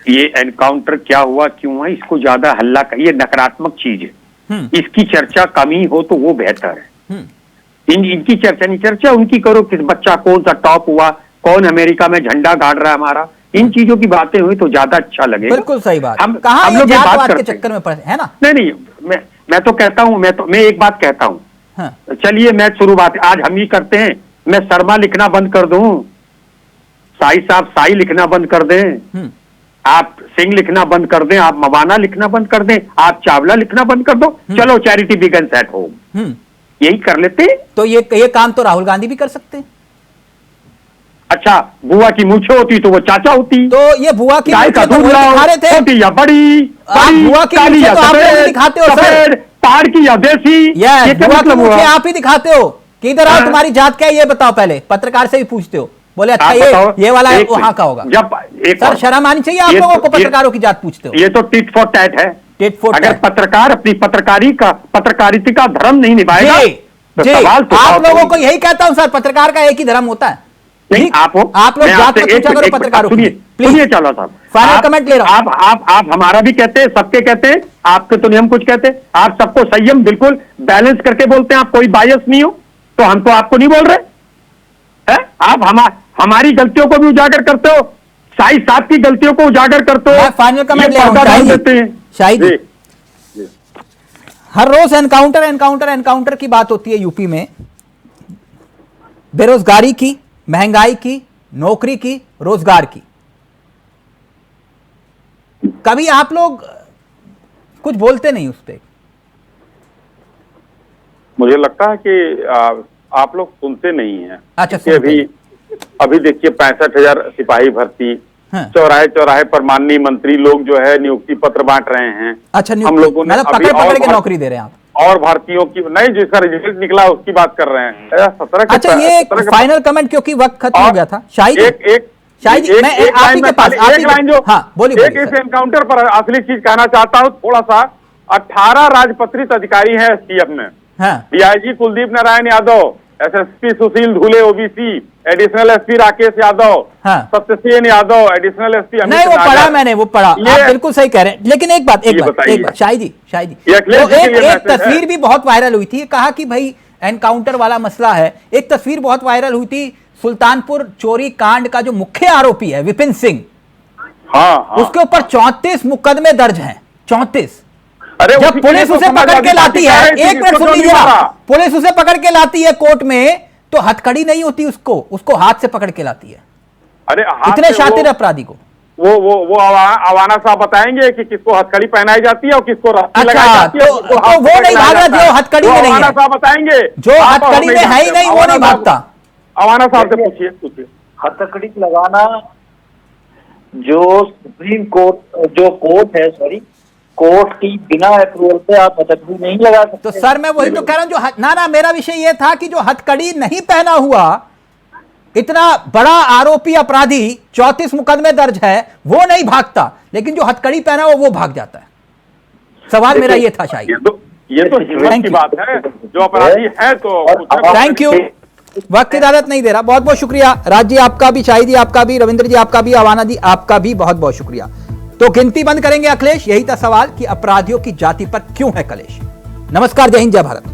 ये एनकाउंटर क्या हुआ, क्यों हुआ, इसको ज्यादा हल्ला कर, ये नकारात्मक चीज है। इसकी चर्चा कम ही हो तो वो बेहतर है। इनकी चर्चा नहीं, चर्चा उनकी करो, किस बच्चा कौन सा टॉप हुआ, कौन अमेरिका में झंडा गाड़ रहा है हमारा, इन चीजों की बातें हुई तो ज्यादा अच्छा लगेगा। बिल्कुल सही बात। हम लोग ये बात के करते चक्कर में पड़े है ना। नहीं, मैं तो कहता हूँ, मैं एक बात कहता हूँ, हाँ। चलिए मैं शुरुआत आज हम ही करते हैं। मैं शर्मा लिखना बंद कर दूं, साई साहब साई लिखना बंद कर दें, आप सिंह लिखना बंद कर दें, आप मवाना लिखना बंद कर दें, आप चावला लिखना बंद कर दो, चलो चैरिटी बिगन्स एट होम, यही कर लेते। तो ये काम तो राहुल गांधी भी कर सकते हैं। अच्छा, बुआ की मूछे होती तो वो चाचा होती, तो ये बुआ की गाय का मूछें तो दूध वही लाओ, दिखा रहे थे। छोटी या बड़ी, बुआ की काली मूछें या तो आप लोग दिखाते हो सर। सफेद, पहाड़ की या देसी, ये क्या बुआ की मतलब हुआ? मूछें आप ही दिखाते हो कि इधर आओ, तुम्हारी जात क्या है ये बताओ। पहले पत्रकार से भी पूछते हो, बोले अच्छा ये वाला वहां का होगा। जब सर शर्म आनी चाहिए आप लोगों को, पत्रकारों की जात पूछते हो। ये तो टिट फॉर टैट है। टिट फॉर अगर पत्रकार अपनी पत्रकारिता का धर्म नहीं निभाएगा तो जी, सवाल तो आप लोगों को यही कहता हूं सर, पत्रकार का एक ही धर्म होता है। नहीं, आप लोग जात मत पूछा करो पत्रकारों को। सुनिए चावला साहब, फाइनल कमेंट ले रहा हूं। आप हमारा भी कहते हैं, सबके कहते हैं, आपके तो नहीं हम कुछ कहते। आप सबको संयम बिल्कुल बैलेंस करके बोलते हैं, आप कोई बायस नहीं हो, तो हम तो आपको नहीं बोल रहे हैं। आप हमारी गलतियों को भी उजागर करते हो, शाही साहब की गलतियों को उजागर करते हो। फाइनल कमेंट ले रहा हूं शाही जी। हर रोज एनकाउंटर की बात होती है यूपी में, बेरोजगारी की, महंगाई की, नौकरी की, रोजगार की। कभी आप लोग कुछ बोलते नहीं उस पर। मुझे लगता है कि आप लोग सुनते नहीं हैं। अच्छा, अभी देखिए 65,000 सिपाही भर्ती, हाँ। चौराहे चौराहे पर माननीय मंत्री लोग जो है नियुक्ति पत्र बांट रहे हैं। अच्छा, हम लोगों ने पकड़ के नौकरी दे रहे हैं आप, और भारतीयों की नहीं, जिसका रिजल्ट निकला उसकी बात कर रहे हैं। 17 अच्छा ये फाइनल कमेंट, क्योंकि वक्त खत्म हो गया था। शाही जी मैं आप ही के पास एक लाइन जो, हाँ बोलिए। एक इस एनकाउंटर पर असली चीज कहना चाहता हूँ थोड़ा सा। 18 राजपत्रित अधिकारी हैं एसटीएफ में, DIG Kuldeep Narayan Yadav, SSP Sushil Dhule OBC, additional SP Rakesh Yadav, Satyasen Yadav, additional SP नहीं, वो पढ़ा मैंने, वो पढ़ा, आप बिल्कुल सही कह रहे हैं। लेकिन एक बात शाही जी एक तस्वीर भी बहुत वायरल हुई थी, कहा कि भाई एनकाउंटर वाला मसला है। एक तस्वीर बहुत वायरल हुई थी सुल्तानपुर चोरी कांड का, जो मुख्य आरोपी है विपिन सिंह, उसके ऊपर 34 मुकदमे दर्ज हैं। 34। जब पुलिस उसे पकड़ के लाती है, एक मिनट सुन लीजिएगा, पुलिस उसे पकड़ के लाती है कोर्ट में, तो हथकड़ी नहीं होती, उसको हाथ से पकड़ के लाती है। अरे इतने शातिर अपराधी को वो अवाना साहब बताएंगे कि किसको हथकड़ी पहनाई जाती है और किसको रस्सी लगाई जाती है। तो वो नहीं भागा जो हथकड़ी में नहीं है, साहब बताएंगे। जो हथकड़ी में है ही नहीं वो नहीं भागता। अवाना साहब से पूछिए। हथकड़ी लगाना जो सुप्रीम कोर्ट, जो कोर्ट है, सॉरी कोर्ट की बिना अप्रूवल पे आप हथकड़ी नहीं लगा सकते। तो सर मैं वही तो कह रहा हूं, ना मेरा विषय ये था कि जो हथकड़ी नहीं पहना हुआ, इतना बड़ा आरोपी अपराधी, 34 मुकदमे दर्ज है, वो नहीं भागता, लेकिन जो हथकड़ी पहना हो वो भाग जाता है। सवाल मेरा ये था शायद। ये तो हिम्मत की बात है, जो अपराधी है तो। थैंक यू, वक्त की इजाजत नहीं दे रहा। बहुत बहुत शुक्रिया राज जी आपका भी, शाहिद जी आपका भी, रविंद्र जी आपका भी, अवाना जी आपका भी बहुत बहुत शुक्रिया। तो गिनती बंद करेंगे अखिलेश, यही था सवाल कि अपराधियों की जाति पर क्यों है कलेश। नमस्कार, जय हिंद, जय भारत।